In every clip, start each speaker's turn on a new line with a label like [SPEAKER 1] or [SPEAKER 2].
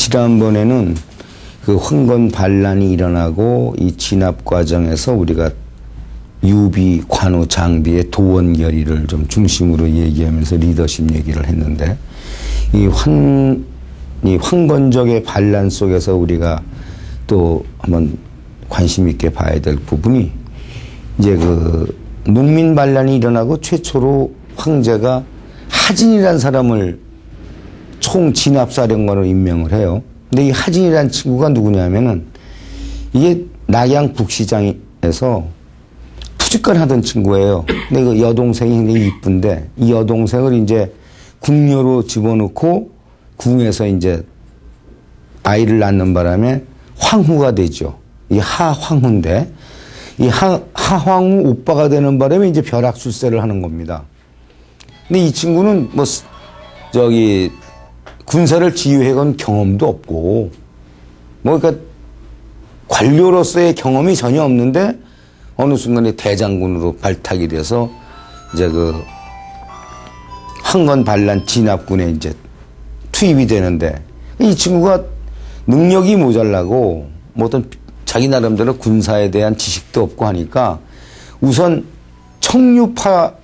[SPEAKER 1] 지난번에는 그 황건 반란이 일어나고 이 진압 과정에서 우리가 유비, 관우, 장비의 도원 결의를 좀 중심으로 얘기하면서 리더십 얘기를 했는데 이 황건적의 반란 속에서 우리가 또 한번 관심 있게 봐야 될 부분이 이제 그 농민 반란이 일어나고 최초로 황제가 하진이라는 사람을 총 진압사령관으로 임명을 해요. 근데 이 하진이라는 친구가 누구냐면은 이게 낙양 북시장에서 투직관 하던 친구예요. 근데 그 여동생이 굉장히 이쁜데 이 여동생을 이제 궁녀로 집어넣고 궁에서 이제 아이를 낳는 바람에 황후가 되죠. 이 하황후인데 이 하황후 오빠가 되는 바람에 이제 벼락출세를 하는 겁니다. 근데 이 친구는 뭐 군사를 지휘해본 경험도 없고 뭐 그러니까 관료로서의 경험이 전혀 없는데 어느 순간에 대장군으로 발탁이 돼서 이제 그 황건 반란 진압군에 이제 투입이 되는데 이 친구가 능력이 모자라고 뭐 어떤 자기 나름대로 군사에 대한 지식도 없고 하니까 우선 청류파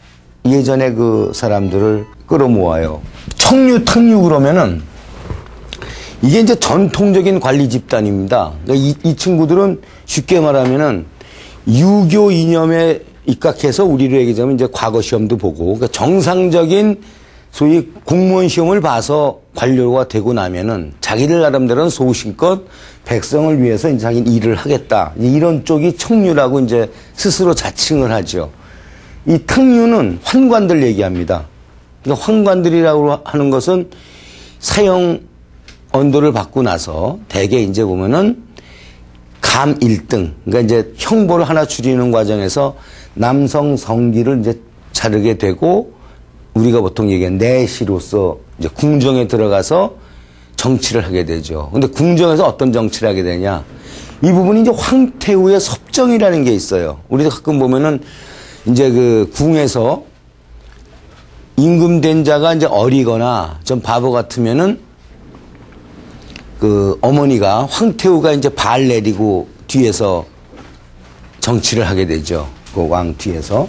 [SPEAKER 1] 예전에 그 사람들을 끌어모아요. 청류, 탕류 그러면은 이게 이제 전통적인 관리 집단입니다. 그러니까 이 친구들은 쉽게 말하면은 유교 이념에 입각해서 우리로 얘기하자면 이제 과거 시험도 보고 그러니까 정상적인 소위 공무원 시험을 봐서 관료가 되고 나면은 자기들 나름대로는 소신껏 백성을 위해서 이제 자기 일을 하겠다. 이런 쪽이 청류라고 이제 스스로 자칭을 하죠. 이 탕류는 환관들 얘기합니다. 그러니까 환관들이라고 하는 것은 사형 언도를 받고 나서 대개 이제 보면은 감 1등, 그러니까 이제 형벌을 하나 줄이는 과정에서 남성 성기를 이제 자르게 되고 우리가 보통 얘기하는 내시로서 이제 궁정에 들어가서 정치를 하게 되죠. 근데 궁정에서 어떤 정치를 하게 되냐? 이 부분이 이제 황태후의 섭정이라는 게 있어요. 우리도 가끔 보면은 이제 그 궁에서 임금된 자가 이제 어리거나 좀 바보 같으면은 그 어머니가 황태후가 이제 발 내리고 뒤에서 정치를 하게 되죠. 그 왕 뒤에서.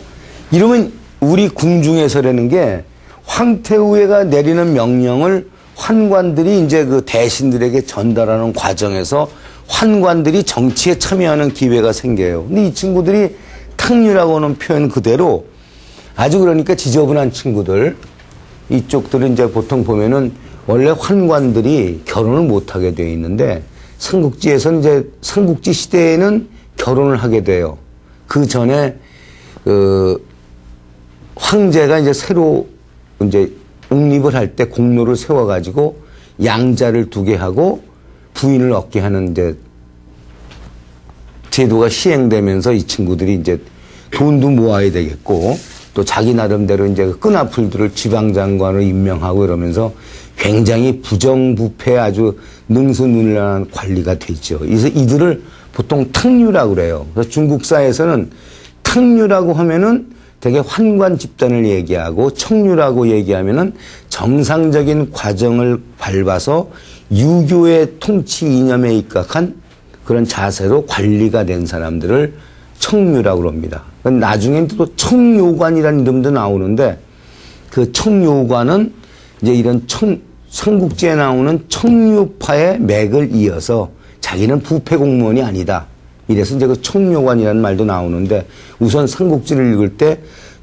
[SPEAKER 1] 이러면 우리 궁중에서라는 게 황태후가 내리는 명령을 환관들이 이제 그 대신들에게 전달하는 과정에서 환관들이 정치에 참여하는 기회가 생겨요. 근데 이 친구들이 탕류라고 하는 표현 그대로 아주 그러니까 지저분한 친구들 이쪽들은 이제 보통 보면은 원래 환관들이 결혼을 못하게 되어 있는데 삼국지에서는 이제 삼국지 시대에는 결혼을 하게 돼요. 그 전에 그 황제가 이제 새로 이제 옹립을 할 때 공로를 세워가지고 양자를 두게 하고 부인을 얻게 하는 이제 제도가 시행되면서 이 친구들이 이제 돈도 모아야 되겠고 또 자기 나름대로 이제 끈앞풀들을 지방장관으로 임명하고 이러면서 굉장히 부정부패 아주 능수능란한 관리가 되죠. 그래서 이들을 보통 탕류라고 그래요. 그래서 중국사에서는 탕류라고 하면은 되게 환관 집단을 얘기하고 청류라고 얘기하면은 정상적인 과정을 밟아서 유교의 통치 이념에 입각한 그런 자세로 관리가 된 사람들을 청류라고 합니다. 나중엔 또 청요관이라는 이름도 나오는데 그 청요관은 이제 이런 삼국지에 나오는 청류파의 맥을 이어서 자기는 부패 공무원이 아니다. 이래서 이제 그 청요관이라는 말도 나오는데 우선 삼국지를 읽을 때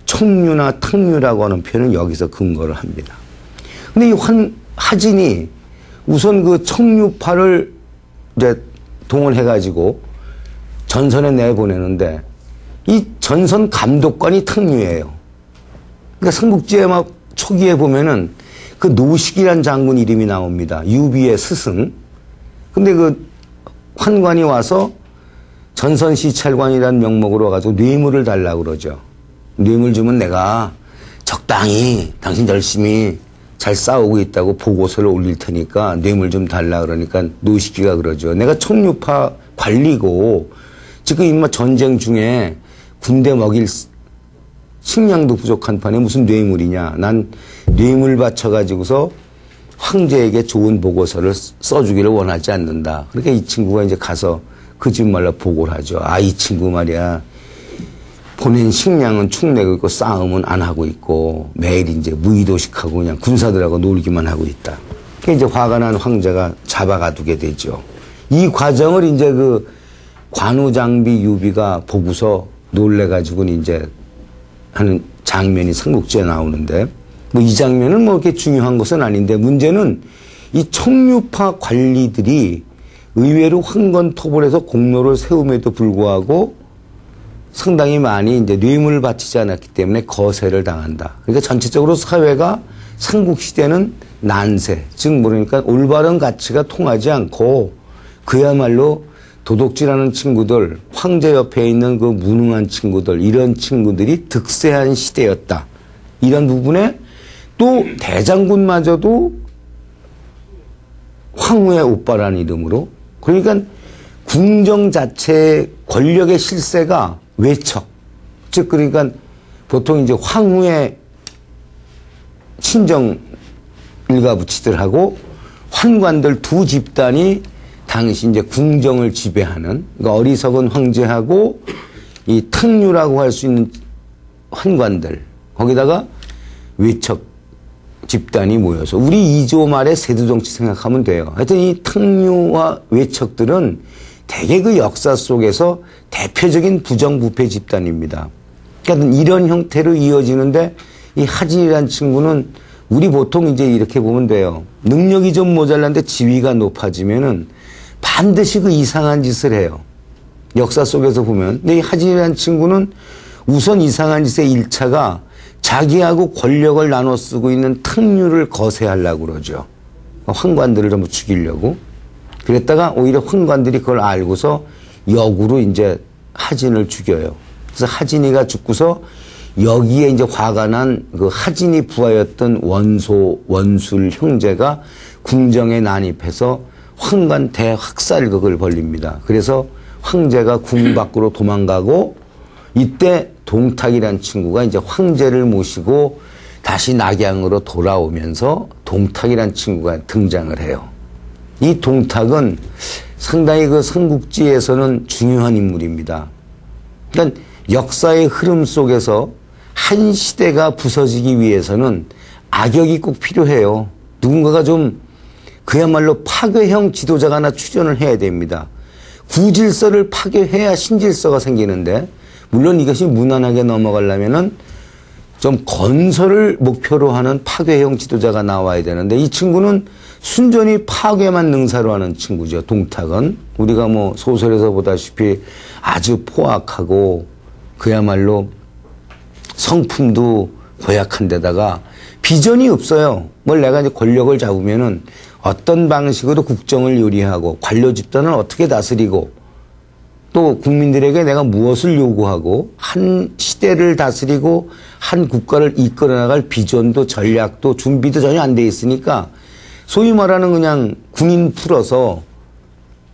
[SPEAKER 1] 청류나 탕류라고 하는 표현은 여기서 근거를 합니다. 근데 이 하진이 우선 그 청류파를 이제 동원해가지고 전선에 내보내는데 이 전선 감독관이 탕류예요. 그러니까 삼국지에 막 초기에 보면은 그 노식이란 장군 이름이 나옵니다. 유비의 스승. 근데 그 환관이 와서 전선시찰관이라는 명목으로 와가지고 뇌물을 달라고 그러죠. 뇌물 주면 내가 적당히 당신 열심히 잘 싸우고 있다고 보고서를 올릴 테니까 뇌물 좀 달라 그러니까 노식이가 그러죠. 내가 청류파 관리고 지금 이마 전쟁 중에 군대 먹일 식량도 부족한 판에 무슨 뇌물이냐. 난 뇌물 바쳐가지고서 황제에게 좋은 보고서를 써주기를 원하지 않는다. 그러니까 이 친구가 이제 가서 그 집 말로 보고를 하죠. 아, 이 친구 말이야. 보낸 식량은 축내고 있고 싸움은 안 하고 있고 매일 이제 무의도식하고 그냥 군사들하고 놀기만 하고 있다. 그러니까 이제 화가 난 황제가 잡아가 두게 되죠. 이 과정을 이제 그 관우장비 유비가 보고서 놀래가지고 이제 하는 장면이 삼국지에 나오는데 뭐 이 장면은 뭐 그렇게 중요한 것은 아닌데 문제는 이 청류파 관리들이 의외로 황건토벌에서 공로를 세움에도 불구하고 상당히 많이 이제 뇌물을 바치지 않았기 때문에 거세를 당한다. 그러니까 전체적으로 사회가 삼국시대는 난세, 즉 모르니까 올바른 가치가 통하지 않고 그야말로 도둑질하는 친구들, 황제 옆에 있는 그 무능한 친구들, 이런 친구들이 득세한 시대였다. 이런 부분에 또 대장군마저도 황후의 오빠라는 이름으로, 그러니까 궁정 자체의 권력의 실세가 외척, 즉 그러니까 보통 이제 황후의 친정 일가부치들하고 환관들 두 집단이 당시 이제 궁정을 지배하는, 그러니까 어리석은 황제하고 이 탕류라고 할 수 있는 환관들, 거기다가 외척 집단이 모여서 우리 2조 말의 세두정치 생각하면 돼요. 하여튼 이 탕류와 외척들은 대개 그 역사 속에서 대표적인 부정부패 집단입니다. 그러니까 이런 형태로 이어지는데 이 하진이라는 친구는 우리 보통 이제 이렇게 보면 돼요. 능력이 좀 모자란데 지위가 높아지면은 반드시 그 이상한 짓을 해요. 역사 속에서 보면. 근데 이 하진이라는 친구는 우선 이상한 짓의 1차가 자기하고 권력을 나눠 쓰고 있는 탕류를 거세하려고 그러죠. 황관들을 전부 죽이려고. 그랬다가 오히려 황관들이 그걸 알고서 역으로 이제 하진을 죽여요. 그래서 하진이가 죽고서 여기에 이제 화가 난 그 하진이 부하였던 원술 형제가 궁정에 난입해서 황관 대학살극을 벌립니다. 그래서 황제가 궁 밖으로 도망가고 이때 동탁이라는 친구가 이제 황제를 모시고 다시 낙양으로 돌아오면서 동탁이라는 친구가 등장을 해요. 이 동탁은 상당히 그 삼국지에서는 중요한 인물입니다. 그러니까 역사의 흐름 속에서 한 시대가 부서지기 위해서는 악역이 꼭 필요해요. 누군가가 좀 그야말로 파괴형 지도자가 하나 출연을 해야 됩니다. 구질서를 파괴해야 신질서가 생기는데, 물론 이것이 무난하게 넘어가려면은 좀 건설을 목표로 하는 파괴형 지도자가 나와야 되는데, 이 친구는 순전히 파괴만 능사로 하는 친구죠. 동탁은 우리가 뭐 소설에서 보다시피 아주 포악하고 그야말로 성품도 고약한 데다가 비전이 없어요. 뭘 내가 이제 권력을 잡으면은 어떤 방식으로 국정을 요리하고 관료 집단을 어떻게 다스리고 또 국민들에게 내가 무엇을 요구하고 한 시대를 다스리고 한 국가를 이끌어 나갈 비전도 전략도 준비도 전혀 안 돼 있으니까 소위 말하는 그냥 군인 풀어서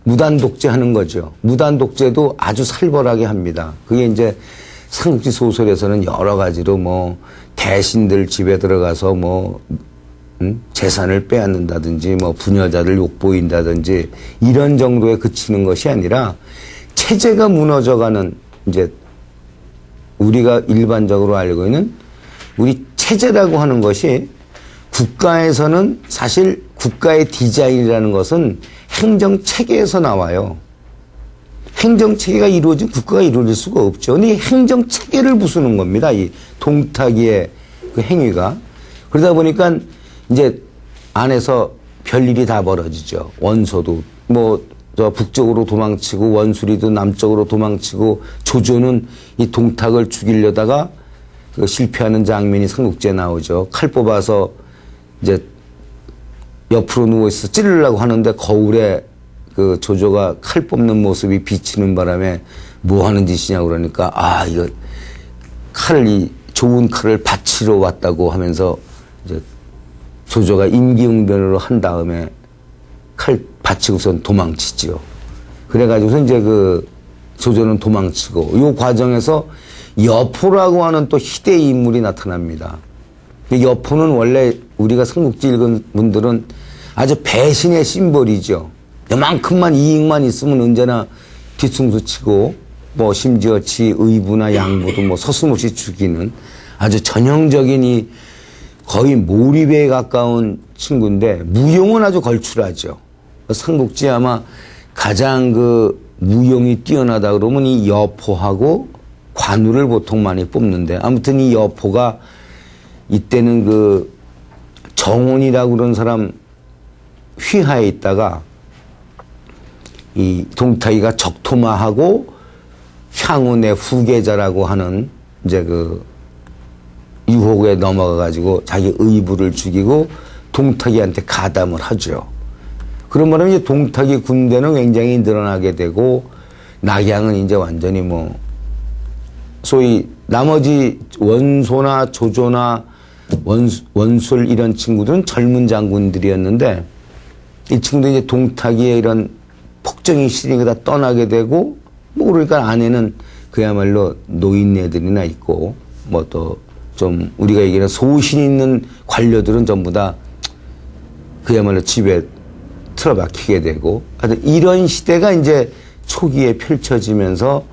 [SPEAKER 1] 무단 독재하는 거죠. 무단 독재도 아주 살벌하게 합니다. 그게 이제 삼국지 소설에서는 여러 가지로 뭐 대신들 집에 들어가서 뭐 재산을 빼앗는다든지 뭐 부녀자를 욕보인다든지 이런 정도에 그치는 것이 아니라 체제가 무너져가는, 이제 우리가 일반적으로 알고 있는 우리 체제라고 하는 것이, 국가에서는 사실 국가의 디자인이라는 것은 행정체계에서 나와요. 행정체계가 이루어진 국가가 이루어질 수가 없죠. 근데 이 행정체계를 부수는 겁니다. 이 동탁이의 그 행위가. 그러다 보니까 이제 안에서 별일이 다 벌어지죠. 원소도 뭐 저 북쪽으로 도망치고 원수리도 남쪽으로 도망치고 조조는 이 동탁을 죽이려다가 그 실패하는 장면이 삼국지에 나오죠. 칼 뽑아서 이제 옆으로 누워있어 찌르려고 하는데 거울에 그 조조가 칼 뽑는 모습이 비치는 바람에 뭐 하는 짓이냐고 그러니까, 아, 이거 칼을, 좋은 칼을 바치러 왔다고 하면서 이제 조조가 임기응변으로 한 다음에 칼 바치고선 도망치지요. 그래가지고서 이제 그 조조는 도망치고, 이 과정에서 여포라고 하는 또 희대의 인물이 나타납니다. 여포는 원래 우리가 삼국지 읽은 분들은 아주 배신의 심볼이죠. 요만큼만 이익만 있으면 언제나 뒤통수 치고 뭐 심지어 지 의부나 양부도 뭐 서슴없이 죽이는 아주 전형적인 이 거의 몰입에 가까운 친구인데 무용은 아주 걸출하죠. 삼국지 아마 가장 그 무용이 뛰어나다 그러면 이 여포하고 관우를 보통 많이 뽑는데 아무튼 이 여포가 이때는 그 정원이라고 그런 사람 휘하에 있다가 이 동탁이가 적토마하고 향운의 후계자라고 하는 이제 그 유혹에 넘어가 가지고 자기 의부를 죽이고 동탁이한테 가담을 하죠. 그런 말하면 이제 동탁이 군대는 굉장히 늘어나게 되고 낙양은 이제 완전히 뭐 소위 나머지 원소나 조조나 원술 이런 친구들은 젊은 장군들이었는데 이 친구도 이제 동탁이의 이런 폭정이 싫으니까 다 떠나게 되고 뭐 그러니까 안에는 그야말로 노인네들이나 있고 뭐 또 좀 우리가 얘기하는 소신 있는 관료들은 전부 다 그야말로 집에 틀어박히게 되고 하여튼 이런 시대가 이제 초기에 펼쳐지면서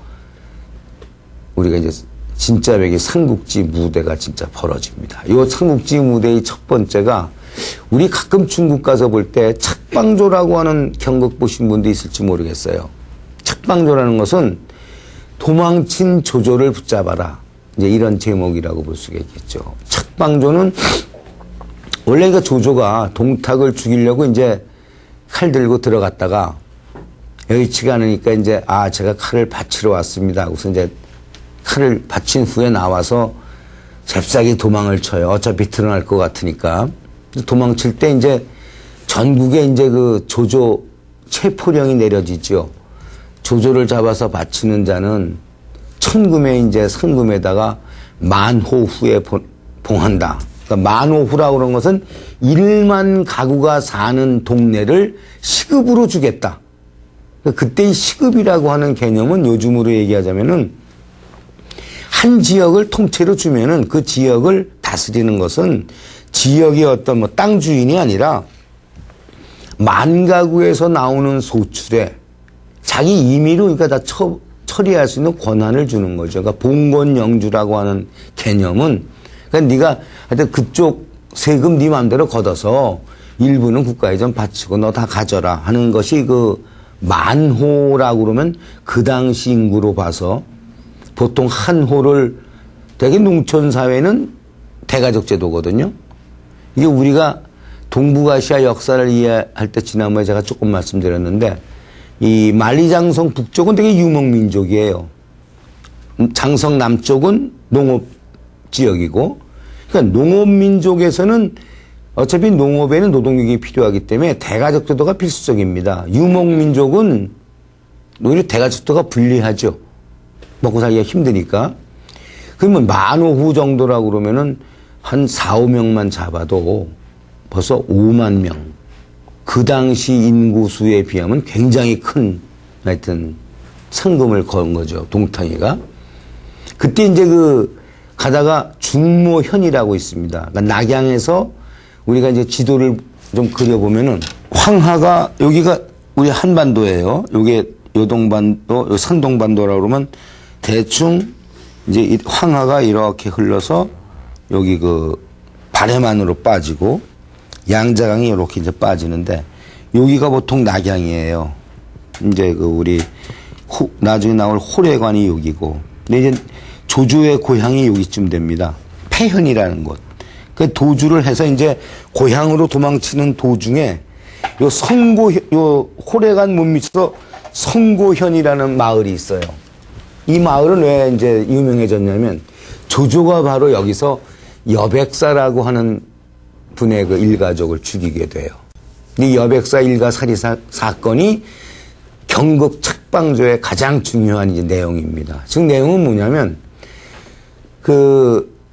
[SPEAKER 1] 우리가 이제 진짜 백이 삼국지 무대가 진짜 벌어집니다. 이 삼국지 무대의 첫 번째가 우리 가끔 중국 가서 볼 때 착방조라고 하는 경극 보신 분도 있을지 모르겠어요. 착방조라는 것은 도망친 조조를 붙잡아라. 이제 이런 제목이라고 볼 수가 있겠죠. 착방조는 원래 그 조조가 동탁을 죽이려고 이제 칼 들고 들어갔다가 여의치가 않으니까 이제 제가 칼을 바치러 왔습니다. 우선 이제 칼을 바친 후에 나와서 잽싸게 도망을 쳐요. 어차피 드러날 것 같으니까. 도망칠 때 이제 전국에 이제 그 조조 체포령이 내려지죠. 조조를 잡아서 바치는 자는 천금에 이제 상금에다가 만호 후에 봉한다. 그러니까 만호후라고 그런 것은 1만 가구가 사는 동네를 시급으로 주겠다. 그러니까 그때 이 시급이라고 하는 개념은 요즘으로 얘기하자면은 한 지역을 통째로 주면은 그 지역을 다스리는 것은 지역의 어떤 뭐 땅 주인이 아니라 만 가구에서 나오는 소출에 자기 임의로 그러니까 다 처리할 수 있는 권한을 주는 거죠. 그러니까 봉건영주라고 하는 개념은 그러니까 네가 하여튼 그쪽 세금 네 마음대로 걷어서 일부는 국가에 좀 바치고 너 다 가져라 하는 것이 그 만호라고 그러면 그 당시 인구로 봐서 보통 한 호를 되게 농촌 사회는 대가족 제도거든요. 이게 우리가 동북아시아 역사를 이해할 때 지난번에 제가 조금 말씀드렸는데 이 만리장성 북쪽은 되게 유목민족이에요. 장성 남쪽은 농업 지역이고 그러니까 농업민족에서는 어차피 농업에는 노동력이 필요하기 때문에 대가족 제도가 필수적입니다. 유목민족은 오히려 대가족 제도가 불리하죠. 먹고 살기가 힘드니까. 그러면 만호후 정도라고 그러면은 한 4, 5명만 잡아도 벌써 5만 명. 그 당시 인구수에 비하면 굉장히 큰 하여튼 상금을 건 거죠. 동탁이가. 그때 이제 가다가 중모현이라고 있습니다. 그러니까 낙양에서 우리가 이제 지도를 좀 그려보면은 황하가 여기가 우리 한반도예요. 요게 요동반도, 요 산동반도라고 그러면 대충 이제 이 황하가 이렇게 흘러서 여기 발해만으로 빠지고 양자강이 이렇게 이제 빠지는데 여기가 보통 낙양이에요. 이제 우리 나중에 나올 호래관이 여기고 근데 이제 조조의 고향이 여기쯤 됩니다. 폐현이라는 곳. 그 도주를 해서 이제 고향으로 도망치는 도중에 요 호래관 못 미쳐서 성고현이라는 마을이 있어요. 이 마을은 왜 이제 유명해졌냐면 조조가 바로 여기서 여백사라고 하는 분의 일가족을 죽이게 돼요. 이 여백사 일가 살인 사건이 경극 착방조의 가장 중요한 이제 내용입니다. 즉 내용은 뭐냐면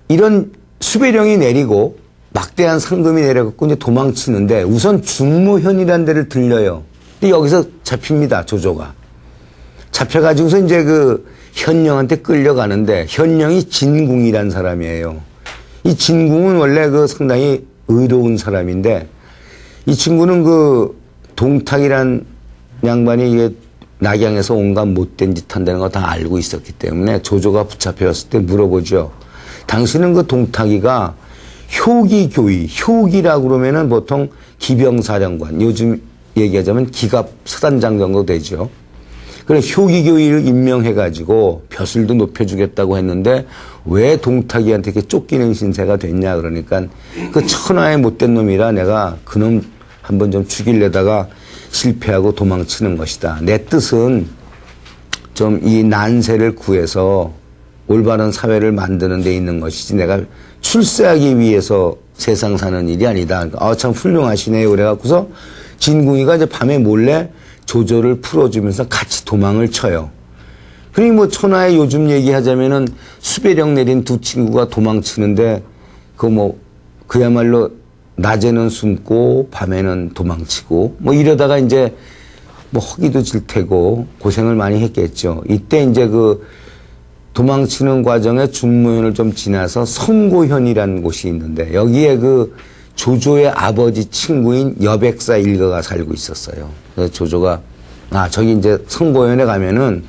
[SPEAKER 1] 이런 수배령이 내리고 막대한 상금이 내려갖고 이제 도망치는데 우선 중모현이라는 데를 들려요. 근데 여기서 잡힙니다. 조조가. 잡혀가지고서 이제 현령한테 끌려가는데 현령이 진궁이란 사람이에요. 이 진궁은 원래 상당히 의로운 사람인데 이 친구는 그 동탁이란 양반이 이게 낙양에서 온갖 못된 짓 한다는 거 다 알고 있었기 때문에 조조가 붙잡혀왔을 때 물어보죠. 당신은 그 동탁이가 효기교위, 효기라고 그러면은 보통 기병사령관, 요즘 얘기하자면 기갑사단장 정도 되죠. 그래 효기교위를 임명해가지고 벼슬도 높여주겠다고 했는데 왜 동탁이한테 이렇게 쫓기는 신세가 됐냐 그러니까 그 천하의 못된 놈이라 내가 그놈 한번 좀 죽이려다가 실패하고 도망치는 것이다. 내 뜻은 좀 이 난세를 구해서 올바른 사회를 만드는 데 있는 것이지 내가 출세하기 위해서 세상 사는 일이 아니다. 아, 참 훌륭하시네요. 그래갖고서 진궁이가 이제 밤에 몰래 조조를 풀어주면서 같이 도망을 쳐요. 그러니 뭐 천하에 요즘 얘기하자면은 수배령 내린 두 친구가 도망치는데 그야말로 낮에는 숨고 밤에는 도망치고 뭐 이러다가 이제 뭐 허기도 질 테고 고생을 많이 했겠죠. 이때 이제 그 도망치는 과정에 중무현을 좀 지나서 성고현이라는 곳이 있는데 여기에 그 조조의 아버지 친구인 여백사 일가가 살고 있었어요. 그래서 조조가 저기 이제 성고현에 가면은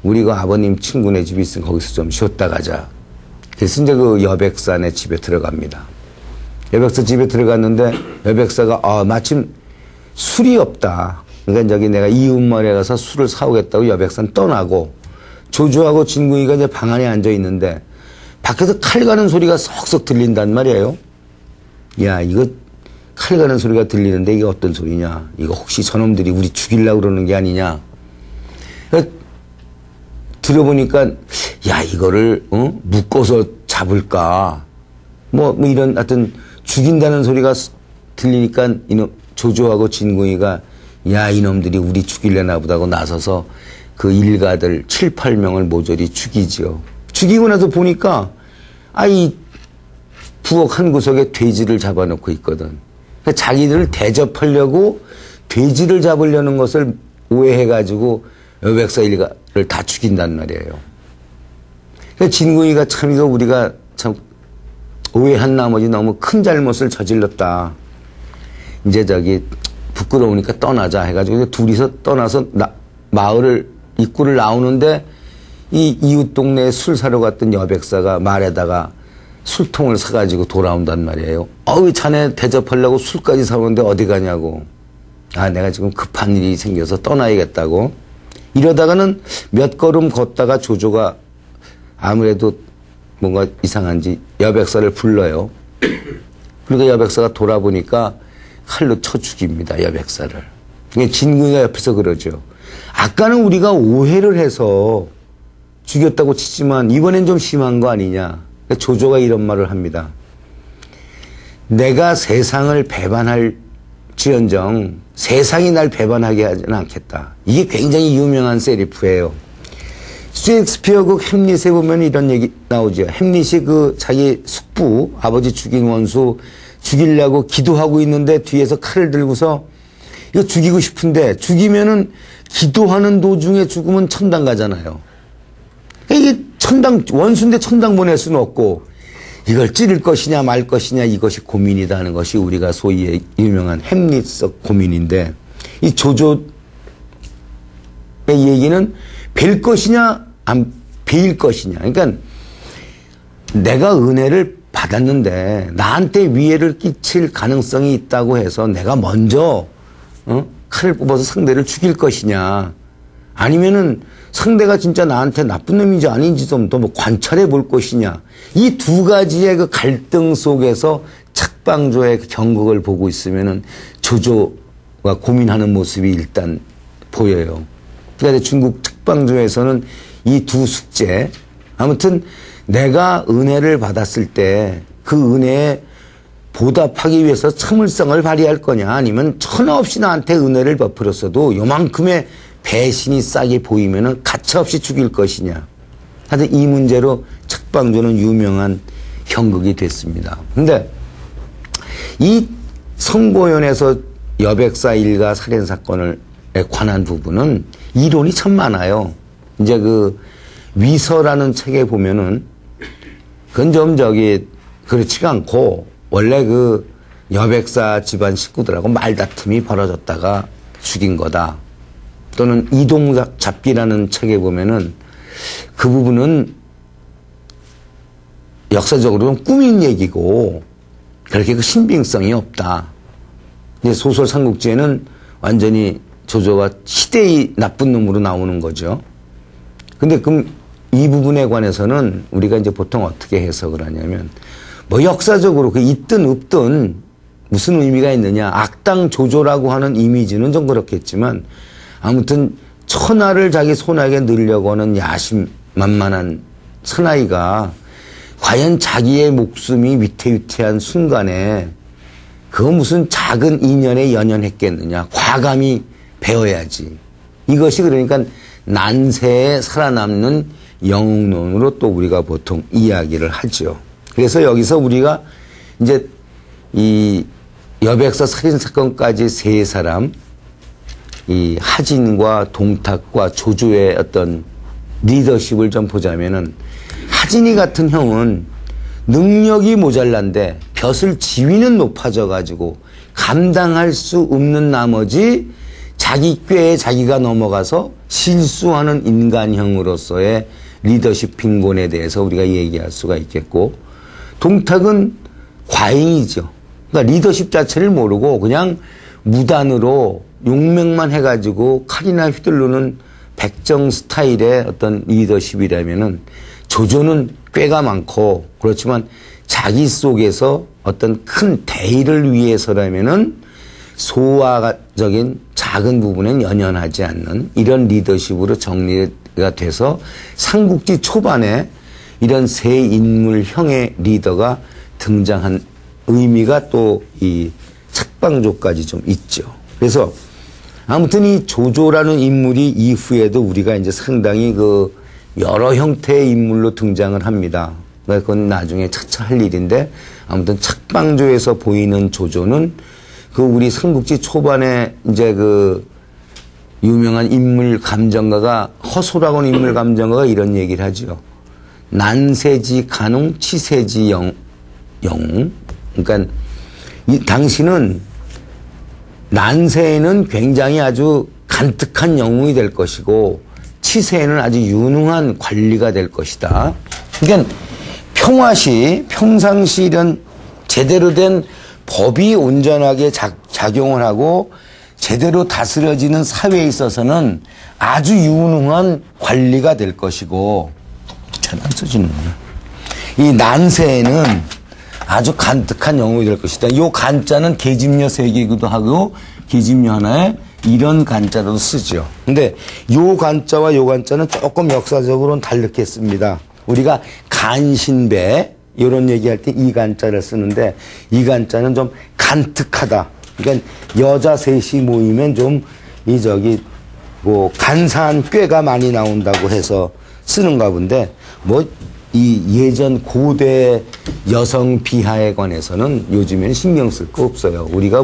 [SPEAKER 1] 우리가 아버님 친구네 집이 있으면 거기서 좀 쉬었다 가자. 그래서 이제 그 여백사네 집에 들어갑니다. 여백사 집에 들어갔는데 여백사가 마침 술이 없다. 그러니까 저기 내가 이웃마을에 가서 술을 사오겠다고 여백사는 떠나고 조조하고 진궁이가 이제 방 안에 앉아 있는데 밖에서 칼 가는 소리가 쏙쏙 들린단 말이에요. 야, 이거 칼 가는 소리가 들리는데 이게 어떤 소리냐? 이거 혹시 저놈들이 우리 죽이려고 그러는 게 아니냐? 들어보니까 야, 이거를 묶어서 잡을까? 뭐 이런 하여튼 죽인다는 소리가 들리니까 이놈 조조하고 진궁이가 야, 이놈들이 우리 죽이려나 보다고 나서서 그 일가들 7, 8명을 모조리 죽이지요. 죽이고 나서 보니까 이 부엌 한 구석에 돼지를 잡아놓고 있거든. 그러니까 자기들을 대접하려고 돼지를 잡으려는 것을 오해해가지고 여백사 일가를 다 죽인단 말이에요. 그러니까 진궁이가 참 이거 우리가 참 오해한 나머지 너무 큰 잘못을 저질렀다. 이제 저기 부끄러우니까 떠나자 해가지고 둘이서 떠나서 마을을 입구를 나오는데 이 이웃 동네에 술 사러 갔던 여백사가 말에다가 술통을 사가지고 돌아온단 말이에요. 왜 자네 대접하려고 술까지 사오는데 어디 가냐고. 내가 지금 급한 일이 생겨서 떠나야겠다고. 이러다가는 몇 걸음 걷다가 조조가 아무래도 뭔가 이상한지 여백사를 불러요. 그러니까 여백사가 돌아보니까 칼로 쳐 죽입니다. 여백사를. 진궁이가 옆에서 그러죠. 아까는 우리가 오해를 해서 죽였다고 치지만 이번엔 좀 심한 거 아니냐. 조조가 이런 말을 합니다. 내가 세상을 배반할지언정 세상이 날 배반하게 하지는 않겠다. 이게 굉장히 유명한 세리프예요. 셰익스피어 그 햄릿에 보면 이런 얘기 나오죠. 햄릿이 그 자기 숙부 아버지 죽인 원수 죽이려고 기도하고 있는데 뒤에서 칼을 들고서 이거 죽이고 싶은데 죽이면은 기도하는 도중에 죽으면 천당 가잖아요. 이게 원수인데 천당 보낼 수는 없고 이걸 찌를 것이냐 말 것이냐 이것이 고민이다 하는 것이 우리가 소위 유명한 햄릿적 고민인데 이 조조의 얘기는 뵐 것이냐 안 베일 것이냐. 그러니까 내가 은혜를 받았는데 나한테 위해를 끼칠 가능성이 있다고 해서 내가 먼저 칼을 뽑아서 상대를 죽일 것이냐 아니면은 상대가 진짜 나한테 나쁜 놈인지 아닌지 좀 더 관찰해 볼 것이냐. 이 두 가지의 그 갈등 속에서 책방조의 경극을 보고 있으면은 조조가 고민하는 모습이 일단 보여요. 그러니까 중국 책방조에서는 이 두 숙제 아무튼 내가 은혜를 받았을 때 그 은혜에 보답하기 위해서 참을성을 발휘할 거냐 아니면 천하 없이 나한테 은혜를 베풀었어도 요만큼의 배신이 싸게 보이면은 가차없이 죽일 것이냐. 하여튼 이 문제로 책방조는 유명한 형극이 됐습니다. 근데 이 성고현에서 여백사 일가 살인 사건에 관한 부분은 이론이 참 많아요. 이제 그 위서라는 책에 보면은 그건 좀 그렇지가 않고 원래 그 여백사 집안 식구들하고 말다툼이 벌어졌다가 죽인 거다. 또는 이동잡기라는 책에 보면은 그 부분은 역사적으로는 꾸민 얘기고 그렇게 그 신빙성이 없다. 이제 소설 삼국지에는 완전히 조조가 시대의 나쁜 놈으로 나오는 거죠. 근데 그럼 이 부분에 관해서는 우리가 이제 보통 어떻게 해석을 하냐면 뭐 역사적으로 그 있든 없든 무슨 의미가 있느냐. 악당 조조라고 하는 이미지는 좀 그렇겠지만 아무튼 천하를 자기 손아귀에 넣으려고 하는 야심만만한 사나이가 과연 자기의 목숨이 위태위태한 순간에 그거 무슨 작은 인연에 연연했겠느냐. 과감히 배워야지. 이것이 그러니까 난세에 살아남는 영웅론으로 또 우리가 보통 이야기를 하죠. 그래서 여기서 우리가 이제 이 여백사 살인사건까지 세 사람, 이 하진과 동탁과 조조의 어떤 리더십을 좀 보자면은 하진이 같은 형은 능력이 모자란데 벼슬 지위는 높아져 가지고 감당할 수 없는 나머지 자기 꾀에 자기가 넘어가서 실수하는 인간형으로서의 리더십 빈곤에 대해서 우리가 얘기할 수가 있겠고, 동탁은 과잉이죠. 그러니까 리더십 자체를 모르고 그냥 무단으로 용맹만 해가지고 칼이나 휘두르는 백정 스타일의 어떤 리더십이라면은 조조는 꾀가 많고 그렇지만 자기 속에서 어떤 큰 대의를 위해서라면은 소화적인 작은 부분엔 연연하지 않는 이런 리더십으로 정리가 돼서 삼국지 초반에 이런 세 인물형의 리더가 등장한 의미가 또 이 책방조까지 좀 있죠. 그래서 아무튼 이 조조라는 인물이 이후에도 우리가 이제 상당히 그 여러 형태의 인물로 등장을 합니다. 그건 나중에 차차 할 일인데 아무튼 책방조에서 보이는 조조는 그 우리 삼국지 초반에 이제 그 유명한 인물 감정가가 허소라고 하는 인물 감정가가 이런 얘기를 하죠. 난세지 간웅 치세지 영웅. 그러니까 이 당신은 난세에는 굉장히 아주 간특한 영웅이 될 것이고 치세에는 아주 유능한 관리가 될 것이다. 그러니까 평상시 이런 제대로 된 법이 온전하게 작용을 하고 제대로 다스려지는 사회에 있어서는 아주 유능한 관리가 될 것이고, 잘 안 써지는구나. 이 난세에는 아주 간특한 영웅이 될 것이다. 이 간자는 계집녀 세 개이기도 하고 계집녀 하나에 이런 간자로도 쓰죠. 근데 요 간자와 요 간자는 조금 역사적으로는 다르겠습니다. 우리가 간신배 이런 얘기할 때 이 간자를 쓰는데 이 간자는 좀 간특하다. 그러니까 여자 셋이 모이면 좀 뭐 간사한 꾀가 많이 나온다고 해서 쓰는가 본데 뭐 이 예전 고대 여성 비하에 관해서는 요즘에는 신경 쓸 거 없어요. 우리가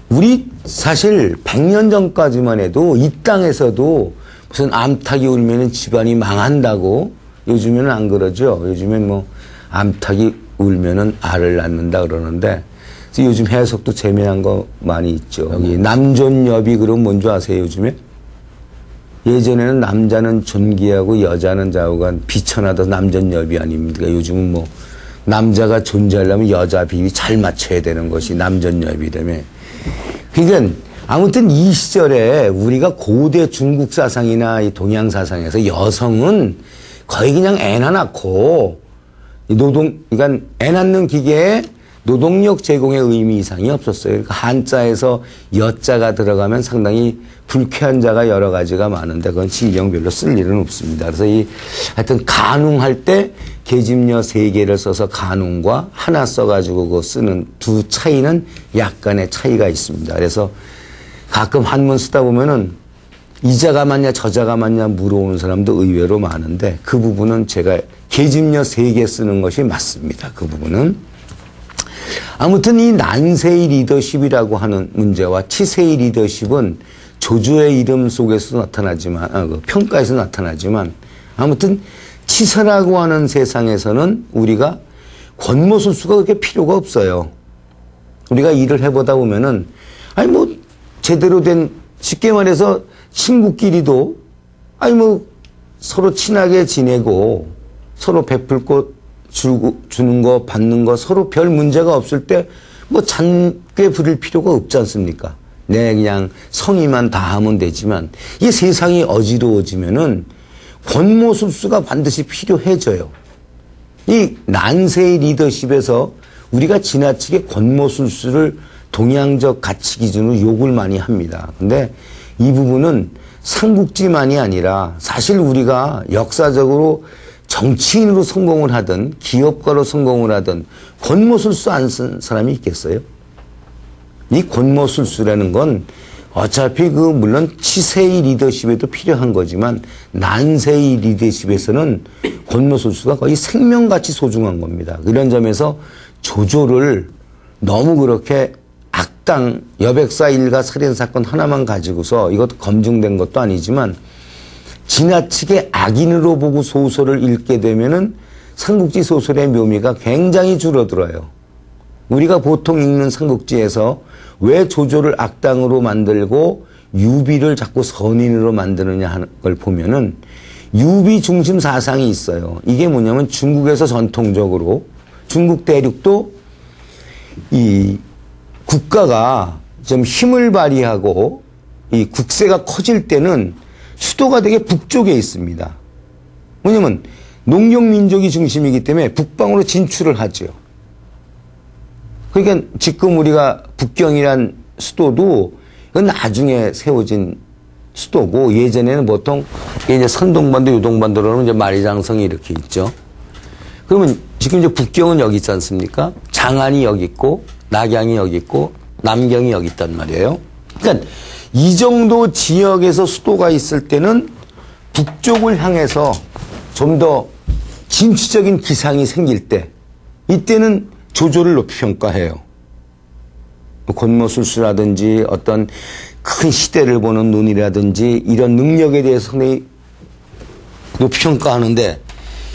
[SPEAKER 1] 우리 사실 100년 전까지만 해도 이 땅에서도 무슨 암탉이 울면은 집안이 망한다고 요즘에는 안 그러죠. 요즘엔 뭐 암탉이 울면은 알을 낳는다 그러는데 요즘 해석도 재미난 거 많이 있죠. 여기 남존여비 그럼 뭔지 아세요 요즘에? 예전에는 남자는 존귀하고 여자는 좌우간 비천하던 남존여비 아닙니까? 요즘은 뭐 남자가 존재하려면 여자 비위 잘 맞춰야 되는 것이 남존여비라며. 그러니까 아무튼 이 시절에 우리가 고대 중국 사상이나 이 동양 사상에서 여성은 거의 그냥 애나 낳고 그러니까 애 낳는 기계에 노동력 제공의 의미 이상이 없었어요. 그러니까 한자에서 여자가 들어가면 상당히 불쾌한 자가 여러 가지가 많은데 그건 지명별로 쓸 일은 없습니다. 그래서 하여튼 간웅할 때 계집녀 3개를 써서 간웅과 하나 써가지고 그 쓰는 두 차이는 약간의 차이가 있습니다. 그래서 가끔 한문 쓰다 보면은 이자가 맞냐 저자가 맞냐 물어오는 사람도 의외로 많은데 그 부분은 제가 계집녀 3개 쓰는 것이 맞습니다. 그 부분은. 아무튼 이 난세의 리더십이라고 하는 문제와 치세의 리더십은 조조의 이름 속에서 나타나지만, 그 평가에서 나타나지만, 아무튼 치세라고 하는 세상에서는 우리가 권모술수가 그렇게 필요가 없어요. 우리가 일을 해보다 보면은, 아니, 뭐, 제대로 된, 쉽게 말해서 친구끼리도, 아니, 뭐, 서로 친하게 지내고, 서로 베풀 것 주는 거, 받는 거, 서로 별 문제가 없을 때, 뭐, 잔꾀 부릴 필요가 없지 않습니까? 네, 그냥 성의만 다하면 되지만, 이 세상이 어지러워지면은, 권모술수가 반드시 필요해져요. 이 난세의 리더십에서 우리가 지나치게 권모술수를 동양적 가치 기준으로 욕을 많이 합니다. 근데 이 부분은 삼국지만이 아니라 사실 우리가 역사적으로 정치인으로 성공을 하든 기업가로 성공을 하든 권모술수 안 쓴 사람이 있겠어요? 이 권모술수라는 건 어차피 물론 치세의 리더십에도 필요한 거지만 난세의 리더십에서는 권모술수가 거의 생명같이 소중한 겁니다. 이런 점에서 조조를 너무 그렇게 악당 여백사 일가 살인사건 하나만 가지고서 이것도 검증된 것도 아니지만 지나치게 악인으로 보고 소설을 읽게 되면은 삼국지 소설의 묘미가 굉장히 줄어들어요. 우리가 보통 읽는 삼국지에서 왜 조조를 악당으로 만들고 유비를 자꾸 선인으로 만드느냐 하는 걸 보면은 유비 중심 사상이 있어요. 이게 뭐냐면 중국에서 전통적으로 중국 대륙도 이 국가가 좀 힘을 발휘하고 이 국세가 커질 때는 수도가 되게 북쪽에 있습니다. 왜냐면 농경 민족이 중심이기 때문에 북방으로 진출을 하죠. 그러니까 지금 우리가 북경이란 수도도 이건 나중에 세워진 수도고 예전에는 보통 이제 선동반도 요동반도로는 이제 만리장성이 이렇게 있죠. 그러면 지금 이제 북경은 여기 있지 않습니까? 장안이 여기 있고 낙양이 여기 있고 남경이 여기 있단 말이에요. 그러니까 이 정도 지역에서 수도가 있을 때는 북쪽을 향해서 좀 더 진취적인 기상이 생길 때 이때는 조조를 높이 평가해요. 권모술수라든지 어떤 큰 시대를 보는 눈이라든지 이런 능력에 대해서 상당히 높이 평가하는데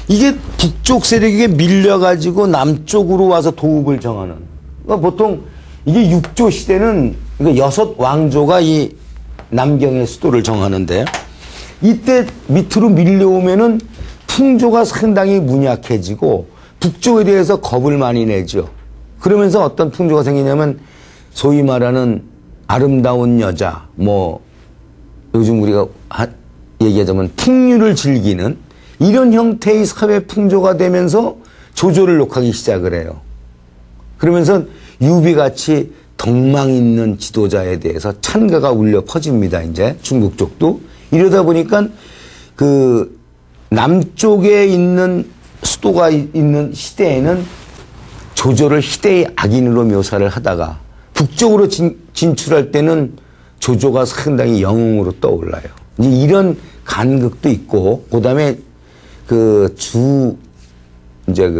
[SPEAKER 1] 이게 북쪽 세력에게 밀려가지고 남쪽으로 와서 도읍을 정하는. 그러니까 보통 이게 육조 시대는 여섯 왕조가 이 남경의 수도를 정하는데 이때 밑으로 밀려오면은 풍조가 상당히 문약해지고 북쪽에 대해서 겁을 많이 내죠. 그러면서 어떤 풍조가 생기냐면 소위 말하는 아름다운 여자, 뭐 요즘 우리가 얘기하자면 풍류를 즐기는 이런 형태의 사회 풍조가 되면서 조조를 욕하기 시작을 해요. 그러면서 유비같이 덕망 있는 지도자에 대해서 찬가가 울려 퍼집니다. 이제 중국 쪽도. 이러다 보니까 그 남쪽에 있는 수도가 있는 시대에는 조조를 희대의 악인으로 묘사를 하다가 북쪽으로 진출할 때는 조조가 상당히 영웅으로 떠올라요. 이제 이런 간극도 있고, 그 다음에 이제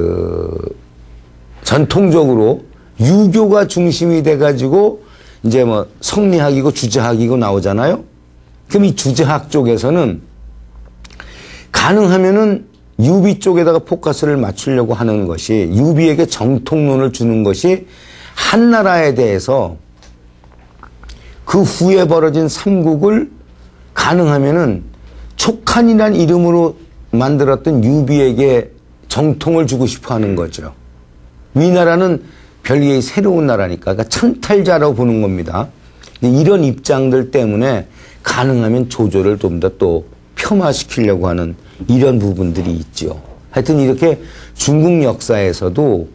[SPEAKER 1] 전통적으로 유교가 중심이 돼가지고 이제 뭐 성리학이고 주제학이고 나오잖아요. 그럼 이 주제학 쪽에서는 가능하면은 유비 쪽에다가 포커스를 맞추려고 하는 것이 유비에게 정통론을 주는 것이 한나라에 대해서 그 후에 벌어진 삼국을 가능하면은 촉한이란 이름으로 만들었던 유비에게 정통을 주고 싶어 하는 거죠. 위나라는 별개의 새로운 나라니까 그러니까 찬탈자라고 보는 겁니다. 이런 입장들 때문에 가능하면 조조를 좀 더 또 폄하시키려고 하는 이런 부분들이 있죠. 하여튼 이렇게 중국 역사에서도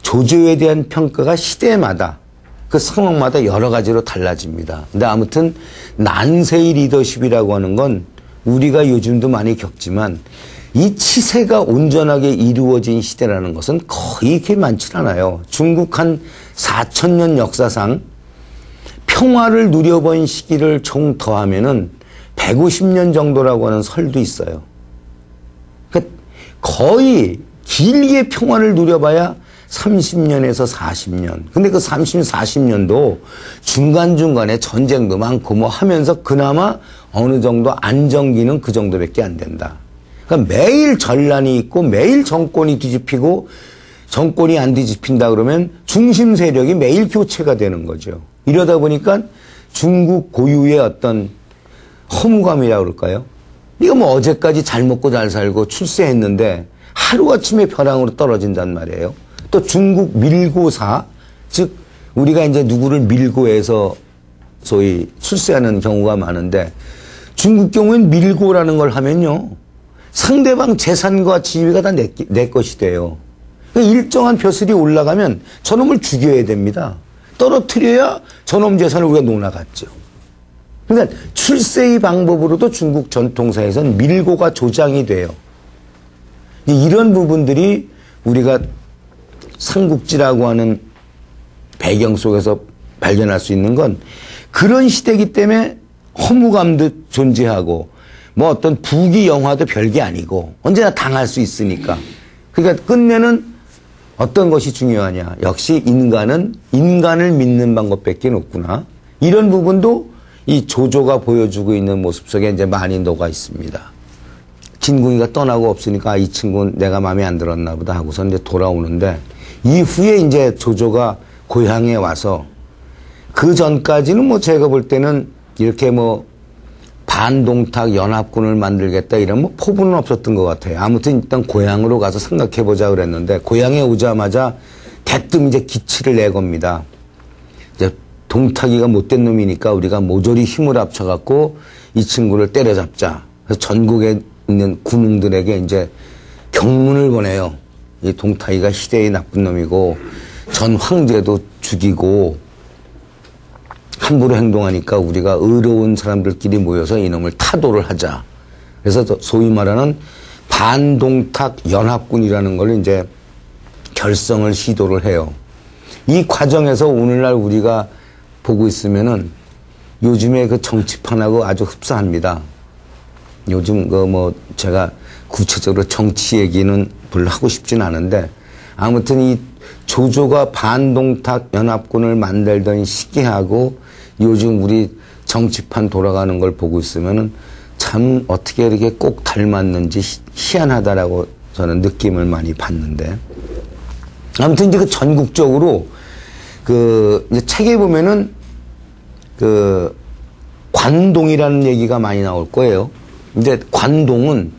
[SPEAKER 1] 조조에 대한 평가가 시대마다 그 상황마다 여러 가지로 달라집니다. 근데 아무튼 난세의 리더십이라고 하는 건 우리가 요즘도 많이 겪지만 이 치세가 온전하게 이루어진 시대라는 것은 거의 이렇게 많지 않아요. 중국 한 4,000년 역사상 평화를 누려본 시기를 총 더하면은 150년 정도라고 하는 설도 있어요. 그러니까 거의 길게 평화를 누려봐야 30년에서 40년. 근데 그 30, 40년도 중간중간에 전쟁도 많고 뭐 하면서 그나마 어느 정도 안정기는 그 정도밖에 안 된다. 그러니까 매일 전란이 있고 매일 정권이 뒤집히고 정권이 안 뒤집힌다 그러면 중심 세력이 매일 교체가 되는 거죠. 이러다 보니까 중국 고유의 어떤 허무감이라고 그럴까요? 이거 뭐 어제까지 잘 먹고 잘 살고 출세했는데 하루아침에 벼랑으로 떨어진단 말이에요. 또 중국 밀고사, 즉 우리가 이제 누구를 밀고 해서 소위 출세하는 경우가 많은데 중국 경우엔 밀고라는 걸 하면요. 상대방 재산과 지위가 다 내 것이 돼요. 일정한 벼슬이 올라가면 저놈을 죽여야 됩니다. 떨어뜨려야 저놈 재산을 우리가 논아갔죠. 그러니까 출세의 방법으로도 중국 전통사에서는 밀고가 조장이 돼요. 이런 부분들이 우리가 삼국지라고 하는 배경 속에서 발견할 수 있는 건 그런 시대이기 때문에 허무감도 존재하고 뭐 어떤 부귀 영화도 별게 아니고 언제나 당할 수 있으니까. 그러니까 끝내는 어떤 것이 중요하냐. 역시 인간은 인간을 믿는 방법밖에 없구나. 이런 부분도 이 조조가 보여주고 있는 모습 속에 이제 많이 녹아 있습니다. 진궁이가 떠나고 없으니까 이 친구는 내가 마음에 안 들었나 보다 하고서 이제 돌아오는데 이후에 이제 조조가 고향에 와서 그 전까지는 뭐 제가 볼 때는 이렇게 뭐 반동탁 연합군을 만들겠다 이런 뭐 포부는 없었던 것 같아요. 아무튼 일단 고향으로 가서 생각해보자 그랬는데 고향에 오자마자 대뜸 이제 기치를 내겁니다. 이제 동탁이가 못된 놈이니까 우리가 모조리 힘을 합쳐갖고 이 친구를 때려잡자. 그래서 전국에 있는 군웅들에게 이제 경문을 보내요. 이 동탁이가 시대의 나쁜 놈이고 전 황제도 죽이고 함부로 행동하니까 우리가 의로운 사람들끼리 모여서 이놈을 타도를 하자. 그래서 소위 말하는 반동탁 연합군이라는 걸 이제 결성을 시도를 해요. 이 과정에서 오늘날 우리가 보고 있으면은 요즘에 그 정치판하고 아주 흡사합니다. 요즘 그 뭐 제가 구체적으로 정치 얘기는 별로 하고 싶진 않은데 아무튼 이 조조가 반동탁 연합군을 만들던 시기하고 요즘 우리 정치판 돌아가는 걸 보고 있으면은 참 어떻게 이렇게 꼭 닮았는지 희한하다라고 저는 느낌을 많이 받는데 아무튼 이제 그 전국적으로 그 이제 책에 보면은 그 관동이라는 얘기가 많이 나올 거예요. 이제 관동은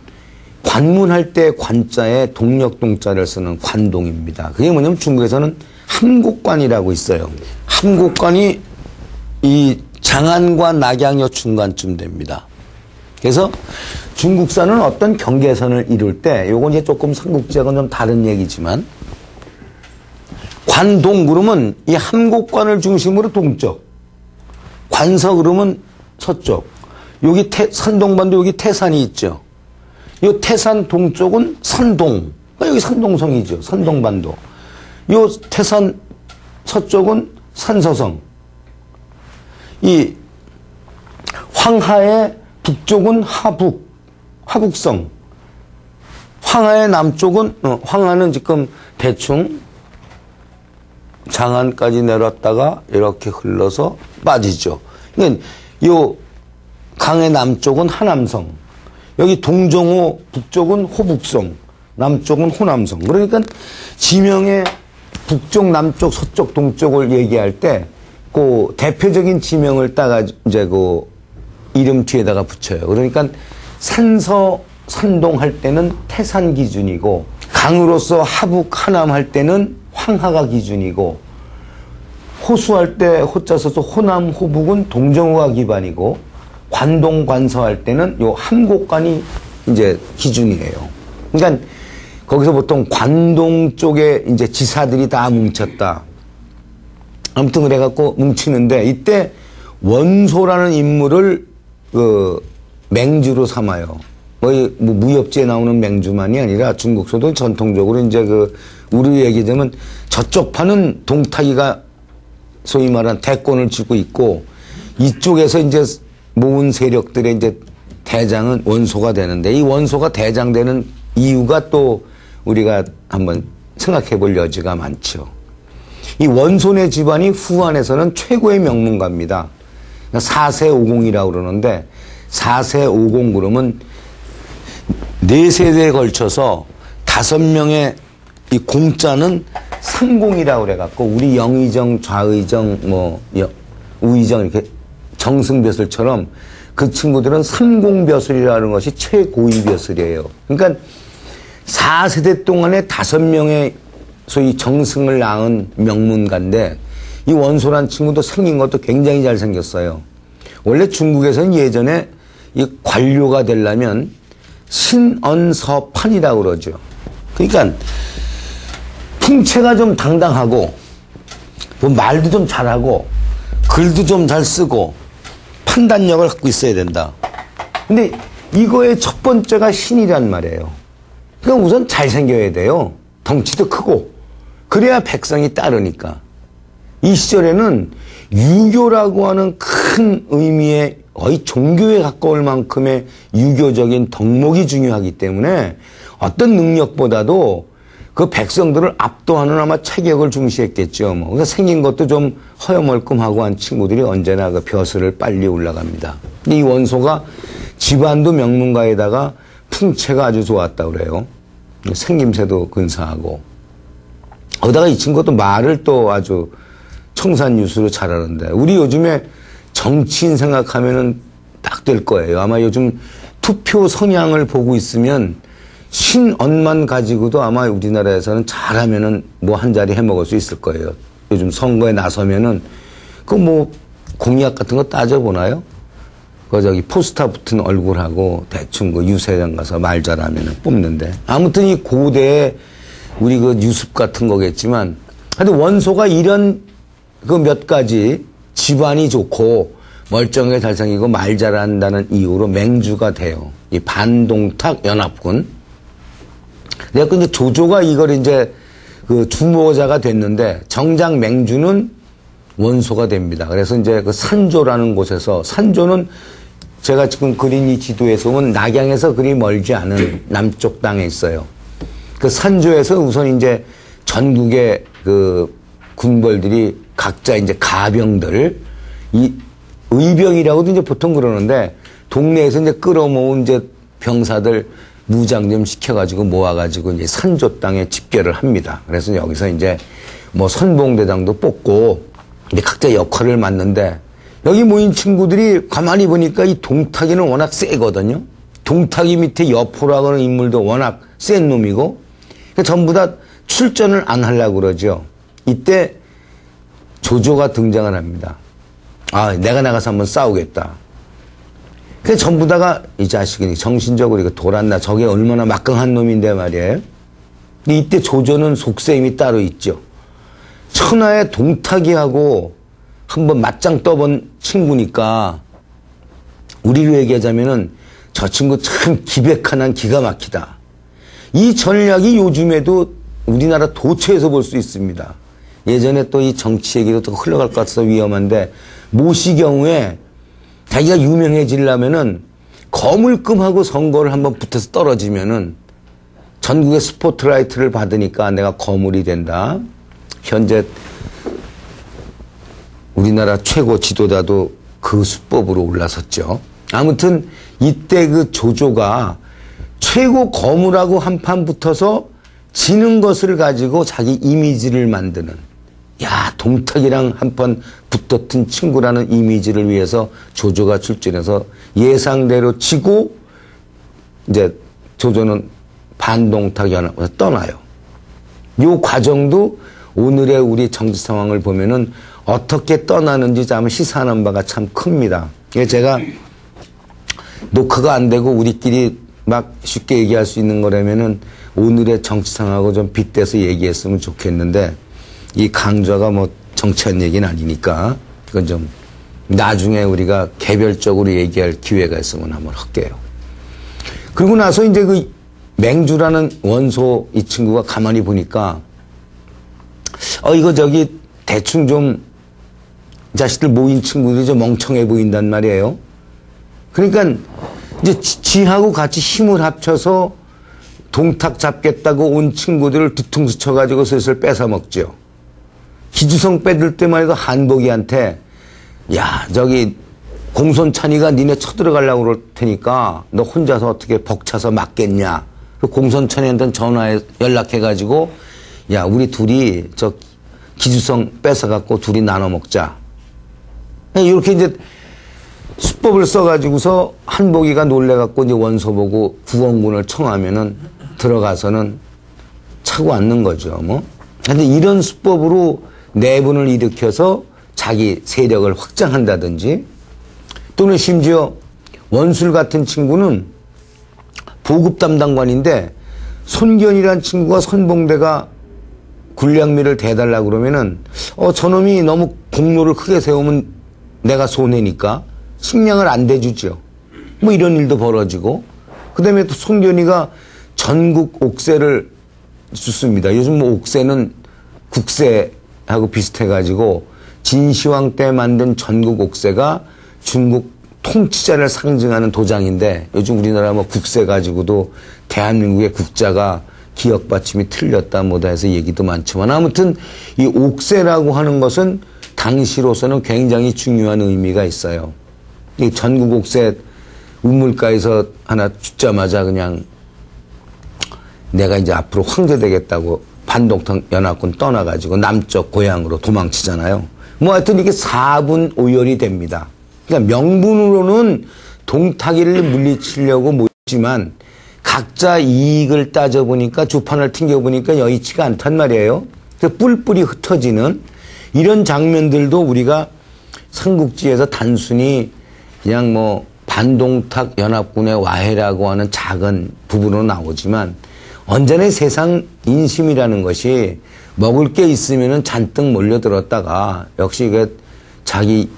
[SPEAKER 1] 관문할 때 관자에 동력동자를 쓰는 관동입니다. 그게 뭐냐면 중국에서는 함곡관이라고 있어요. 함곡관이 이 장안과 낙양여 중간쯤 됩니다. 그래서 중국사는 어떤 경계선을 이룰 때 요건 이제 조금 삼국지하고는 좀 다른 얘기지만 관동 그러면 이 함곡관을 중심으로 동쪽 관서 그러면 서쪽 여기 산동반도 여기 태산이 있죠. 요 태산 동쪽은 산동 여기 산동성이죠. 산동반도 요 태산 서쪽은 산서성 이 황하의 북쪽은 하북성 황하의 남쪽은 황하는 지금 대충 장안까지 내렸다가 이렇게 흘러서 빠지죠. 그러니까 요 강의 남쪽은 하남성 여기 동정호 북쪽은 호북성 남쪽은 호남성 그러니까 지명의 북쪽 남쪽 서쪽 동쪽을 얘기할 때 그 대표적인 지명을 따가 이제 그 이름 뒤에다가 붙여요. 그러니까 산서 산동 할 때는 태산 기준이고 강으로서 하북 하남 할 때는 황하가 기준이고 호수할 때 호자 써서 호남 호북은 동정호가 기반이고 관동 관서 할 때는 요 함곡관이 이제 기준이에요. 그러니까 거기서 보통 관동 쪽에 이제 지사들이 다 뭉쳤다. 아무튼 그래갖고 뭉치는데 이때 원소라는 인물을 그 맹주로 삼아요. 뭐 무협지에 나오는 맹주만이 아니라 중국서도 전통적으로 이제 그 우리 얘기되면 저쪽 판은 동탁이가 소위 말하는 대권을 쥐고 있고 이쪽에서 이제 모은 세력들의 이제 대장은 원소가 되는데 이 원소가 대장되는 이유가 또 우리가 한번 생각해 볼 여지가 많죠. 이 원손의 집안이 후한에서는 최고의 명문가입니다. 4세 5공이라고 그러는데 4세 5공 그러면 4세대에 걸쳐서 5명의 이 공자는 삼공이라고 그래갖고 우리 영의정, 좌의정, 우의정 이렇게 정승벼슬처럼 그 친구들은 삼공벼슬이라는 것이 최고위 벼슬이에요. 그러니까 4세대 동안에 5명의 소위 정승을 낳은 명문가인데 이 원소란 친구도 생긴 것도 굉장히 잘생겼어요. 원래 중국에서는 예전에 이 관료가 되려면 신언서판이라고 그러죠. 그러니까 풍채가 좀 당당하고 뭐 말도 좀 잘하고 글도 좀 잘 쓰고 판단력을 갖고 있어야 된다. 근데 이거의 첫 번째가 신이란 말이에요. 그러니까 우선 잘생겨야 돼요. 덩치도 크고 그래야 백성이 따르니까. 이 시절에는 유교라고 하는 큰 의미의 거의 종교에 가까울 만큼의 유교적인 덕목이 중요하기 때문에 어떤 능력보다도 그 백성들을 압도하는 아마 체격을 중시했겠죠. 그러니까 생긴 것도 좀 허여멀끔하고 한 친구들이 언제나 그 벼슬을 빨리 올라갑니다. 이 원소가 집안도 명문가에다가 풍채가 아주 좋았다 그래요. 생김새도 근사하고. 거기다가 이 친구도 말을 또 아주 청산유수로 잘하는데 우리 요즘에 정치인 생각하면은 딱 될 거예요. 아마 요즘 투표 성향을 보고 있으면 신언만 가지고도 아마 우리나라에서는 잘하면은 뭐 한 자리 해먹을 수 있을 거예요. 요즘 선거에 나서면은 그 뭐 공약 같은 거 따져보나요? 그 저기 포스터 붙은 얼굴하고 대충 그 유세장 가서 말 잘하면은 뽑는데 아무튼 이 고대의 우리 그 유습 같은 거겠지만 하여튼 원소가 이런 그 몇 가지 집안이 좋고 멀쩡하게 잘생기고 말 잘한다는 이유로 맹주가 돼요. 이 반동탁 연합군. 내가 근데 조조가 이걸 이제 그 주모자가 됐는데 정작 맹주는 원소가 됩니다. 그래서 이제 그 산조라는 곳에서 산조는 제가 지금 그린 이 지도에서 보면 낙양에서 그리 멀지 않은 남쪽 땅에 있어요. 그 산조에서 우선 이제 전국의 그 군벌들이 각자 이제 가병들, 이 의병이라고도 이제 보통 그러는데 동네에서 이제 끌어모은 이제 병사들 무장 좀 시켜가지고 모아가지고 이제 산조 땅에 집결을 합니다. 그래서 여기서 이제 뭐 선봉대장도 뽑고 이제 각자 역할을 맡는데 여기 모인 친구들이 가만히 보니까 이 동탁이는 워낙 세거든요. 동탁이 밑에 여포라고 하는 인물도 워낙 센 놈이고 그러니까 전부 다 출전을 안 하려고 그러죠. 이때 조조가 등장을 합니다. 아, 내가 나가서 한번 싸우겠다. 그래서 전부 다가 이 자식이 정신적으로 이거 돌았나 저게 얼마나 막강한 놈인데 말이에요. 근데 이때 조조는 속셈이 따로 있죠. 천하의 동탁이하고 한번 맞짱 떠본 친구니까 우리로 얘기하자면은 저 친구 참 기백하나 기가 막히다. 이 전략이 요즘에도 우리나라 도처에서 볼 수 있습니다. 예전에 또 이 정치 얘기도 또 흘러갈 것 같아서 위험한데 모시 경우에 자기가 유명해지려면은 거물끔하고 선거를 한번 붙어서 떨어지면은 전국의 스포트라이트를 받으니까 내가 거물이 된다. 현재 우리나라 최고 지도자도 그 수법으로 올라섰죠. 아무튼 이때 그 조조가 최고 거물하고 한판 붙어서 지는 것을 가지고 자기 이미지를 만드는 야 동탁이랑 한판 붙었던 친구라는 이미지를 위해서 조조가 출전해서 예상대로 지고 이제 조조는 반동탁 연합에서 떠나요. 이 과정도 오늘의 우리 정치 상황을 보면은 어떻게 떠나는지 참 시사하는 바가 참 큽니다. 제가 녹화가 안 되고 우리끼리 막 쉽게 얘기할 수 있는 거라면은 오늘의 정치 상황하고 좀 빗대서 얘기했으면 좋겠는데 이 강좌가 뭐 정치한 얘기는 아니니까 그건 좀 나중에 우리가 개별적으로 얘기할 기회가 있으면 한번 할게요. 그리고 나서 이제 그 맹주라는 원소 이 친구가 가만히 보니까 이거 저기 대충 좀 자식들 모인 친구들이 좀 멍청해 보인단 말이에요. 그러니까 이제 지하고 같이 힘을 합쳐서 동탁 잡겠다고 온 친구들을 뒤통수 쳐가지고 슬슬 뺏어 먹죠. 기주성 빼들 때만 해도 한복이한테 야 저기 공손찬이가 니네 쳐들어가려고 그럴 테니까 너 혼자서 어떻게 벅차서 맞겠냐. 공손찬이한테 전화해 연락해가지고 야, 우리 둘이 저 기주성 뺏어갖고 둘이 나눠 먹자. 이렇게 이제 수법을 써가지고서 한복이가 놀래갖고 이제 원소 보고 구원군을 청하면은 들어가서는 차고 앉는 거죠, 뭐. 근데 이런 수법으로 내분을 일으켜서 자기 세력을 확장한다든지 또는 심지어 원술 같은 친구는 보급 담당관인데 손견이란 친구가 선봉대가 군량미를 대달라고 그러면은 저놈이 너무 공로를 크게 세우면 내가 손해니까 식량을 안 대주죠. 뭐 이런 일도 벌어지고 그다음에 또 손견이가 전국 옥새를 줬습니다. 요즘 뭐 옥새는 국새하고 비슷해가지고 진시황 때 만든 전국 옥새가 중국 통치자를 상징하는 도장인데 요즘 우리나라 뭐 국새 가지고도 대한민국의 국자가 기억 받침이 틀렸다 뭐다 해서 얘기도 많지만 아무튼 이 옥새라고 하는 것은 당시로서는 굉장히 중요한 의미가 있어요. 이 전국 옥새 우물가에서 하나 죽자마자 그냥 내가 이제 앞으로 황제 되겠다고 반동탕 연합군 떠나가지고 남쪽 고향으로 도망치잖아요. 뭐 하여튼 이게 사분오열이 됩니다. 그러니까 명분으로는 동탁이를 물리치려고 모였지만 각자 이익을 따져보니까 주판을 튕겨보니까 여의치가 않단 말이에요. 그래서 뿔뿔이 흩어지는 이런 장면들도 우리가 삼국지에서 단순히 그냥 뭐 반동탁 연합군의 와해라고 하는 작은 부분으로 나오지만 언제나 세상 인심이라는 것이 먹을 게 있으면은 잔뜩 몰려들었다가 역시 이게 자기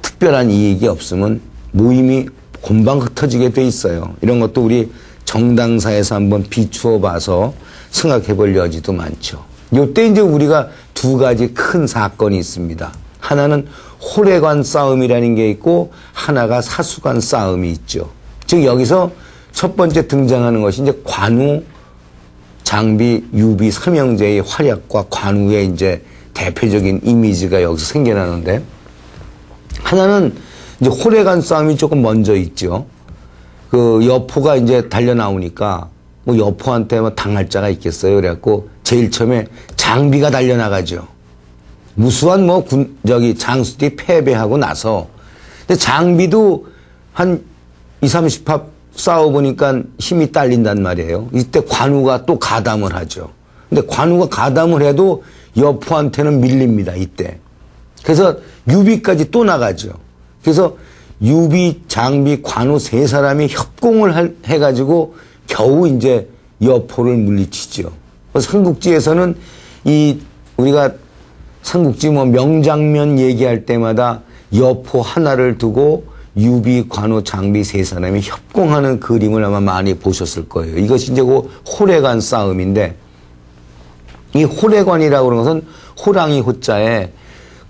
[SPEAKER 1] 특별한 이익이 없으면 모임이 금방 흩어지게 돼 있어요. 이런 것도 우리 정당사에서 한번 비추어 봐서 생각해 볼 여지도 많죠. 이때 이제 우리가 두 가지 큰 사건이 있습니다. 하나는 호래관 싸움이라는 게 있고 하나가 사수관 싸움이 있죠. 즉 여기서 첫 번째 등장하는 것이 이제 관우, 장비, 유비 삼형제의 활약과 관우의 이제 대표적인 이미지가 여기서 생겨나는데 하나는 이제 호래관 싸움이 조금 먼저 있죠. 그 여포가 이제 달려 나오니까 뭐 여포한테 뭐 당할 자가 있겠어요. 그래갖고 제일 처음에 장비가 달려 나가죠. 무수한 뭐 장수들이 패배하고 나서 근데 장비도 한 20-30합 싸워보니까 힘이 딸린단 말이에요. 이때 관우가 또 가담을 하죠. 근데 관우가 가담을 해도 여포한테는 밀립니다. 이때. 그래서 유비까지 또 나가죠. 그래서 유비, 장비, 관우 세 사람이 협공을 해가지고 겨우 이제 여포를 물리치죠. 삼국지에서는 우리가 삼국지 뭐 명장면 얘기할 때마다 여포 하나를 두고 유비, 관우, 장비 세 사람이 협공하는 그림을 아마 많이 보셨을 거예요. 이것이 이제 그 호래관 싸움인데 이 호래관이라고 하는 것은 호랑이 호자에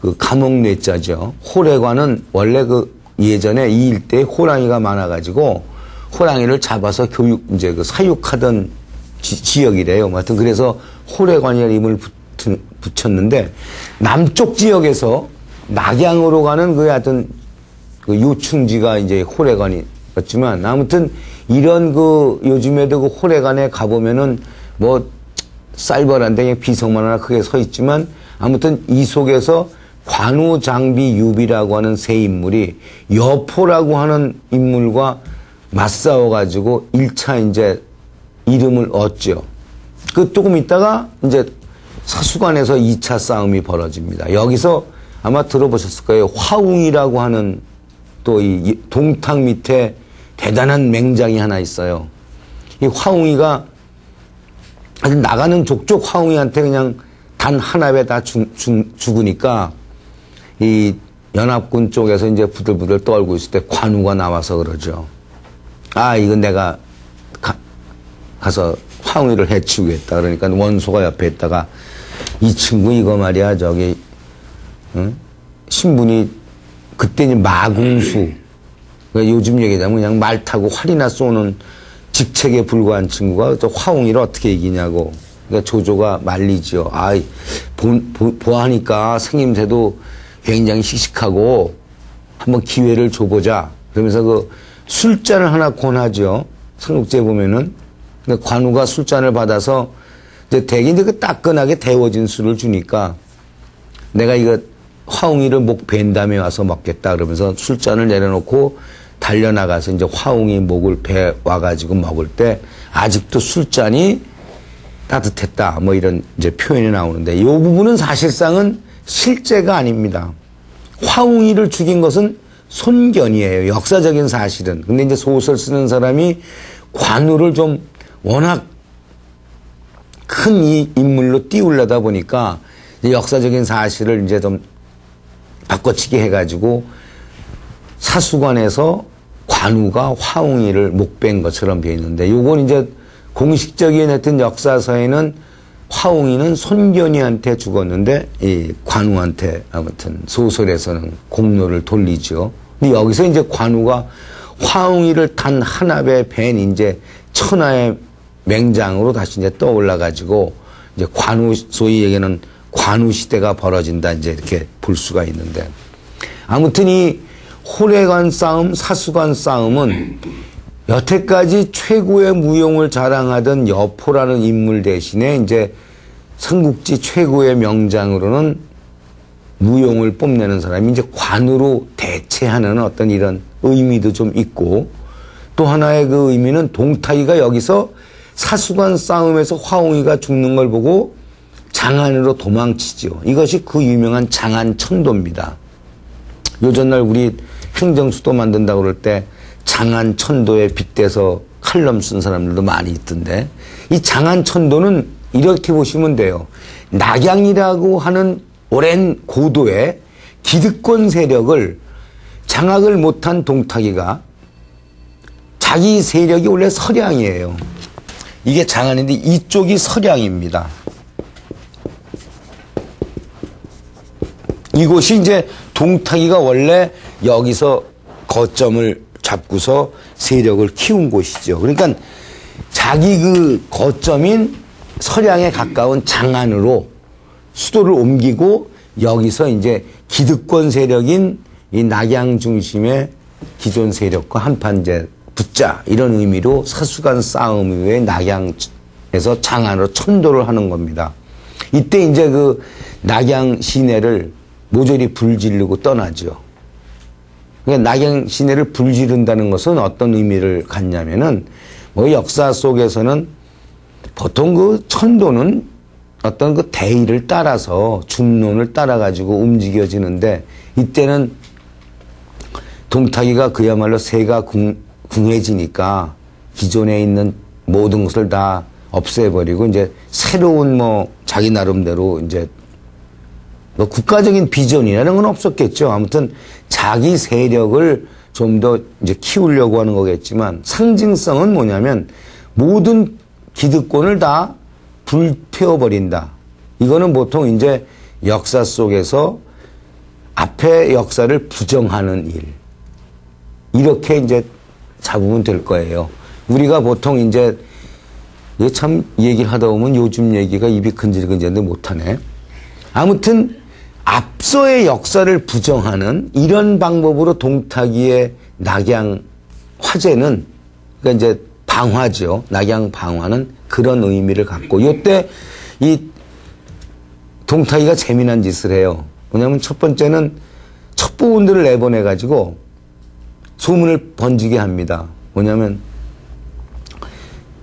[SPEAKER 1] 그 감옥뇌자죠. 호래관은 원래 그 예전에 이 일대에 호랑이가 많아가지고 호랑이를 잡아서 이제 그 사육하던 지역이래요. 하여튼 그래서 호래관이라는 이름을 붙였는데 남쪽 지역에서 낙양으로 가는 그 하여튼 그 요충지가 이제 호래관이었지만 아무튼 이런 그 요즘에도 그 호래관에 가보면은 뭐 쌀벌한데 비석만 하나 크게 서 있지만 아무튼 이 속에서 관우, 장비, 유비라고 하는 세 인물이 여포라고 하는 인물과 맞싸워가지고 1차 이제 이름을 얻죠. 그 조금 있다가 이제 사수관에서 2차 싸움이 벌어집니다. 여기서 아마 들어보셨을 거예요. 화웅이라고 하는 또 이 동탁 밑에 대단한 맹장이 하나 있어요. 이 화웅이가 아주 나가는 족족 화웅이한테 그냥 단 한 합에 다 죽으니까 이 연합군 쪽에서 이제 부들부들 떨고 있을 때 관우가 나와서 그러죠. 아, 이건 내가 가서 화웅이를 해치우겠다. 그러니까 원소가 옆에 있다가 이 친구 이거 말이야 응? 신분이 그때는 마궁수. 그러니까 요즘 얘기하자면 그냥 말 타고 활이나 쏘는 직책에 불과한 친구가 저 화웅이를 어떻게 이기냐고. 그러니까 조조가 말리죠. 아, 보아하니까 생김새도 굉장히 씩씩하고 한번 기회를 줘보자. 그러면서 그 술잔을 하나 권하죠. 삼국지에 보면은. 근데 관우가 술잔을 받아서 이제 대개 이제 그 따끈하게 데워진 술을 주니까 내가 이거 화웅이를 목 벤 다음에 와서 먹겠다 그러면서 술잔을 내려놓고 달려나가서 이제 화웅이 목을 배 와가지고 먹을 때 아직도 술잔이 따뜻했다. 뭐 이런 이제 표현이 나오는데 이 부분은 사실상은 실제가 아닙니다. 화웅이를 죽인 것은 손견이에요. 역사적인 사실은. 근데 이제 소설 쓰는 사람이 관우를 좀 워낙 큰 이 인물로 띄우려다 보니까 이제 역사적인 사실을 이제 좀 바꿔치기 해가지고 사수관에서 관우가 화웅이를 목벤 것처럼 되어 있는데 요건 이제 공식적인 하여튼 역사서에는 화웅이는 손견이한테 죽었는데 이 관우한테 아무튼 소설에서는 공로를 돌리죠. 근데 여기서 이제 관우가 화웅이를 단 한 합에 벤 이제 천하의 맹장으로 다시 이제 떠올라 가지고 이제 관우 소위 얘기는 관우 시대가 벌어진다 이제 이렇게 볼 수가 있는데 아무튼 이 호래관 싸움, 사수관 싸움은 여태까지 최고의 무용을 자랑하던 여포라는 인물 대신에 이제 삼국지 최고의 명장으로는 무용을 뽐내는 사람이 이제 관우로 대체하는 어떤 이런 의미도 좀 있고 또 하나의 그 의미는 동탁이가 여기서 사수관 싸움에서 화웅이가 죽는 걸 보고 장안으로 도망치죠. 이것이 그 유명한 장안천도입니다. 요전날 우리 행정수도 만든다고 그럴 때 장안천도에 빗대서 칼럼 쓴 사람들도 많이 있던데 이 장안천도는 이렇게 보시면 돼요. 낙양이라고 하는 오랜 고도의 기득권 세력을 장악을 못한 동탁이가 자기 세력이 원래 서량이에요. 이게 장안인데 이쪽이 서량입니다. 이곳이 이제 동탁이가 원래 여기서 거점을 잡고서 세력을 키운 곳이죠. 그러니까 자기 그 거점인 서량에 가까운 장안으로 수도를 옮기고 여기서 이제 기득권 세력인 이 낙양 중심의 기존 세력과 한판 이제 붙자 이런 의미로 사수관 싸움 이후에 낙양에서 장안으로 천도를 하는 겁니다. 이때 이제 그 낙양 시내를 모조리 불지르고 떠나죠. 그러니까 낙양 시내를 불지른다는 것은 어떤 의미를 갖냐면은 뭐 역사 속에서는 보통 그 천도는 어떤 그 대의를 따라서 중론을 따라 가지고 움직여지는데 이때는 동탁이가 그야말로 세가 궁해지니까 기존에 있는 모든 것을 다 없애버리고 이제 새로운 뭐 자기 나름대로 이제 뭐 국가적인 비전이라는 건 없었겠죠. 아무튼 자기 세력을 좀 더 이제 키우려고 하는 거겠지만 상징성은 뭐냐면 모든 기득권을 다 불태워버린다. 이거는 보통 이제 역사 속에서 앞의 역사를 부정하는 일. 이렇게 이제 잡으면 될 거예요. 우리가 보통 이제 이게 참 얘기를 하다 보면 요즘 얘기가 입이 근질근질한데 못하네. 아무튼 앞서의 역사를 부정하는 이런 방법으로 동탁이의 낙양 화제는 그러니까 이제 방화죠. 낙양 방화는 그런 의미를 갖고 요때 이 동탁이가 재미난 짓을 해요. 뭐냐면 첫 번째는 첩보원들을 내보내 가지고 소문을 번지게 합니다. 뭐냐면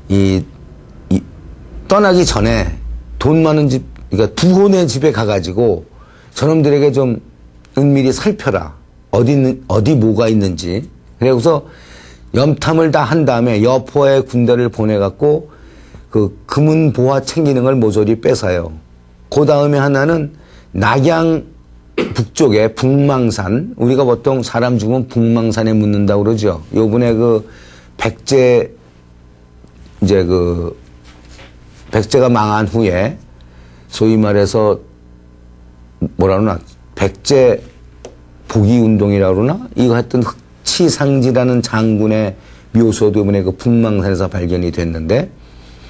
[SPEAKER 1] 이 떠나기 전에 돈 많은 집 그러니까 두혼의 집에 가가지고 저놈들에게 좀 은밀히 살펴라. 어디 뭐가 있는지. 그래서 염탐을 다 한 다음에 여포의 군대를 보내갖고 그 금은 보화 챙기는 걸 모조리 뺏어요. 그 다음에 하나는 낙양 북쪽에 북망산, 우리가 보통 사람 죽으면 북망산에 묻는다고 그러죠. 요번에 그 백제, 이제 그 백제가 망한 후에 소위 말해서 뭐라 그러나 백제 복위운동이라고 그러나 이거 하여튼 흑치상지라는 장군의 묘소도 이번에 그 북망산에서 발견이 됐는데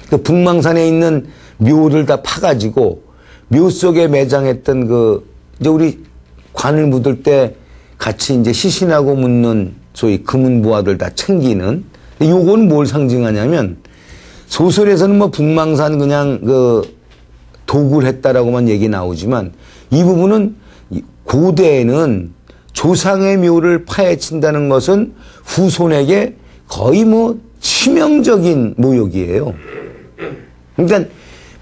[SPEAKER 1] 그 북망산에 있는 묘를 다 파가지고 묘 속에 매장했던 그 이제 우리 관을 묻을 때 같이 이제 시신하고 묻는 소위 금은보화들 다 챙기는 요건 뭘 상징하냐면 소설에서는 뭐 북망산 그냥 그 도굴 했다라고만 얘기 나오지만 이 부분은 고대에는 조상의 묘를 파헤친다는 것은 후손에게 거의 뭐 치명적인 모욕이에요. 그러니까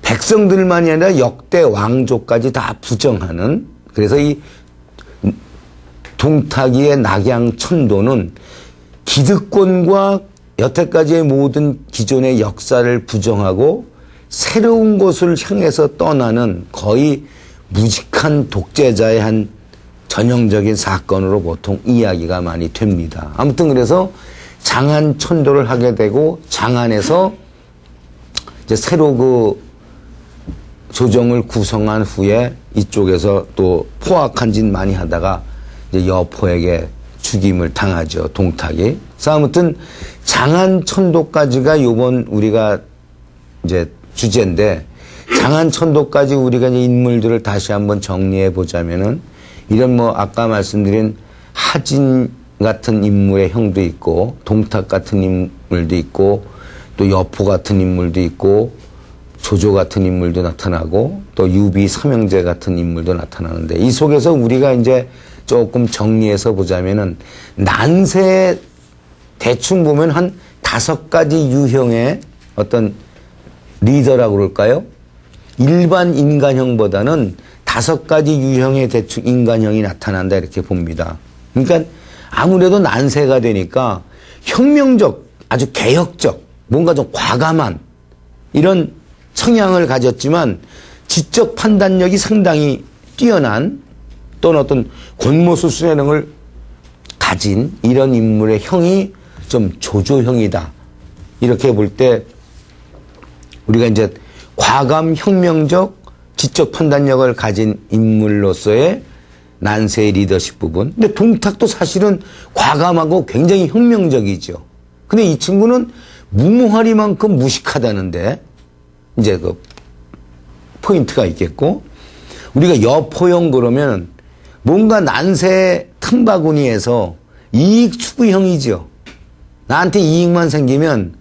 [SPEAKER 1] 백성들만이 아니라 역대 왕조까지 다 부정하는, 그래서 이 동탁이의 낙양천도는 기득권과 여태까지의 모든 기존의 역사를 부정하고 새로운 곳을 향해서 떠나는 거의 무직한 독재자의 한 전형적인 사건으로 보통 이야기가 많이 됩니다. 아무튼 그래서 장안천도를 하게 되고 장안에서 이제 새로 그 조정을 구성한 후에 이쪽에서 또 포악한 짓 많이 하다가 이제 여포에게 죽임을 당하죠. 동탁이. 그래서 아무튼 장안천도까지가 요번 우리가 이제 주제인데, 장안천도까지 우리가 이제 인물들을 다시 한번 정리해 보자면은 이런 뭐 아까 말씀드린 하진 같은 인물의 형도 있고 동탁 같은 인물도 있고 또 여포 같은 인물도 있고 조조 같은 인물도 나타나고 또 유비 삼형제 같은 인물도 나타나는데, 이 속에서 우리가 이제 조금 정리해서 보자면은 난세 대충 보면 한 5가지 유형의 어떤 리더라고 그럴까요? 일반 인간형보다는 5가지 유형의 대충 인간형이 나타난다 이렇게 봅니다. 그러니까 아무래도 난세가 되니까 혁명적, 아주 개혁적, 뭔가 좀 과감한 이런 성향을 가졌지만 지적 판단력이 상당히 뛰어난 또는 어떤 권모술수행을 가진 이런 인물의 형이 좀 조조형이다. 이렇게 볼 때 우리가 이제 과감 혁명적 지적 판단력을 가진 인물로서의 난세의 리더십 부분. 근데 동탁도 사실은 과감하고 굉장히 혁명적이죠. 근데 이 친구는 무모하리만큼 무식하다는데 이제 그 포인트가 있겠고, 우리가 여포형 그러면 뭔가 난세 틈바구니에서 이익 추구형이죠. 나한테 이익만 생기면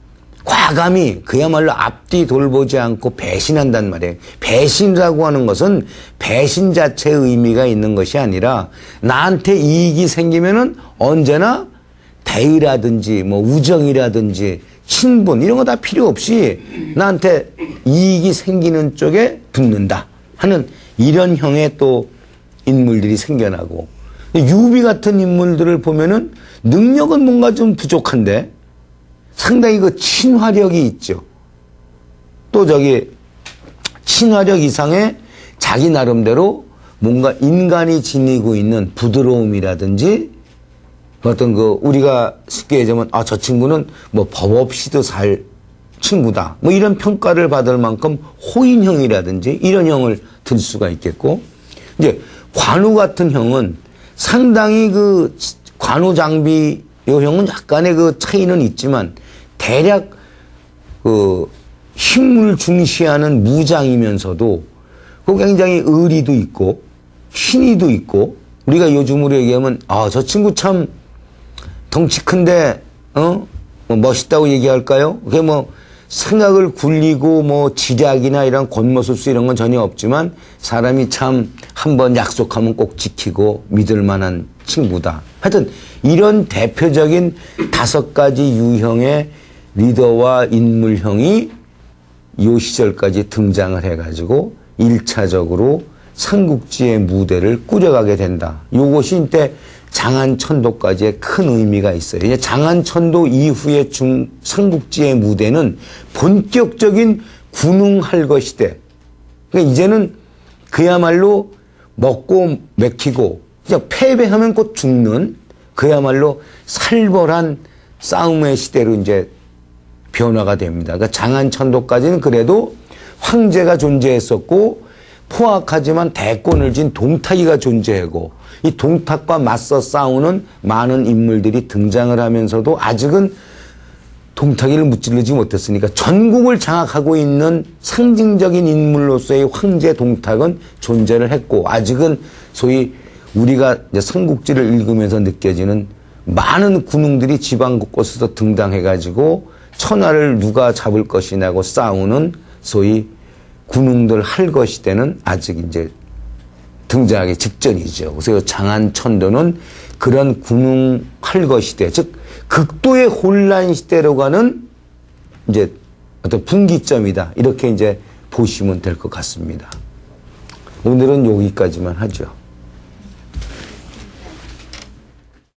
[SPEAKER 1] 과감히 그야말로 앞뒤 돌보지 않고 배신한단 말이에요. 배신이라고 하는 것은 배신 자체의 의미가 있는 것이 아니라 나한테 이익이 생기면은 언제나 대의라든지 뭐 우정이라든지 친분 이런 거 다 필요 없이 나한테 이익이 생기는 쪽에 붙는다 하는 이런 형의 또 인물들이 생겨나고, 유비 같은 인물들을 보면은 능력은 뭔가 좀 부족한데 상당히 그 친화력이 있죠. 또 저기 친화력 이상의 자기 나름대로 뭔가 인간이 지니고 있는 부드러움이라든지 어떤 그 우리가 쉽게 얘기하면 아, 저 친구는 뭐 법 없이도 살 친구다. 뭐 이런 평가를 받을 만큼 호인형이라든지 이런 형을 들 수가 있겠고, 이제 관우 같은 형은 상당히 그 관우 장비 요 형은 약간의 그 차이는 있지만 대략 그 힘을 중시하는 무장이면서도 그 굉장히 의리도 있고 신의도 있고, 우리가 요즘으로 얘기하면 아, 저 친구 참 덩치 큰데 뭐 멋있다고 얘기할까요? 그게 뭐 생각을 굴리고 뭐 지략이나 이런 권모술수 이런 건 전혀 없지만 사람이 참 한번 약속하면 꼭 지키고 믿을 만한 친구다. 하여튼 이런 대표적인 5가지 유형의 리더와 인물형이 이 시절까지 등장을 해가지고 1차적으로 삼국지의 무대를 꾸려가게 된다. 요것이 이때 장안천도까지의 큰 의미가 있어요. 이제 장안천도 이후의 삼국지의 무대는 본격적인 군웅할 것이대. 그러니까 이제는 그야말로 먹고 맥히고 그냥 패배하면 곧 죽는 그야말로 살벌한 싸움의 시대로 이제 변화가 됩니다. 그러니까 장안천도까지는 그래도 황제가 존재했었고 포악하지만 대권을 진 동탁이가 존재하고 이 동탁과 맞서 싸우는 많은 인물들이 등장을 하면서도 아직은 동탁이를 무찌르지 못했으니까 전국을 장악하고 있는 상징적인 인물로서의 황제 동탁은 존재를 했고, 아직은 소위 우리가 이제 삼국지를 읽으면서 느껴지는 많은 군웅들이 지방 곳곳에서 등장해가지고 천하를 누가 잡을 것이냐고 싸우는 소위 군웅들 할거 시대는 아직 이제 등장하기 직전이죠. 그래서 장안천도는 그런 군웅 할거 시대, 즉 극도의 혼란 시대로 가는 이제 어떤 분기점이다. 이렇게 이제 보시면 될 것 같습니다. 오늘은 여기까지만 하죠.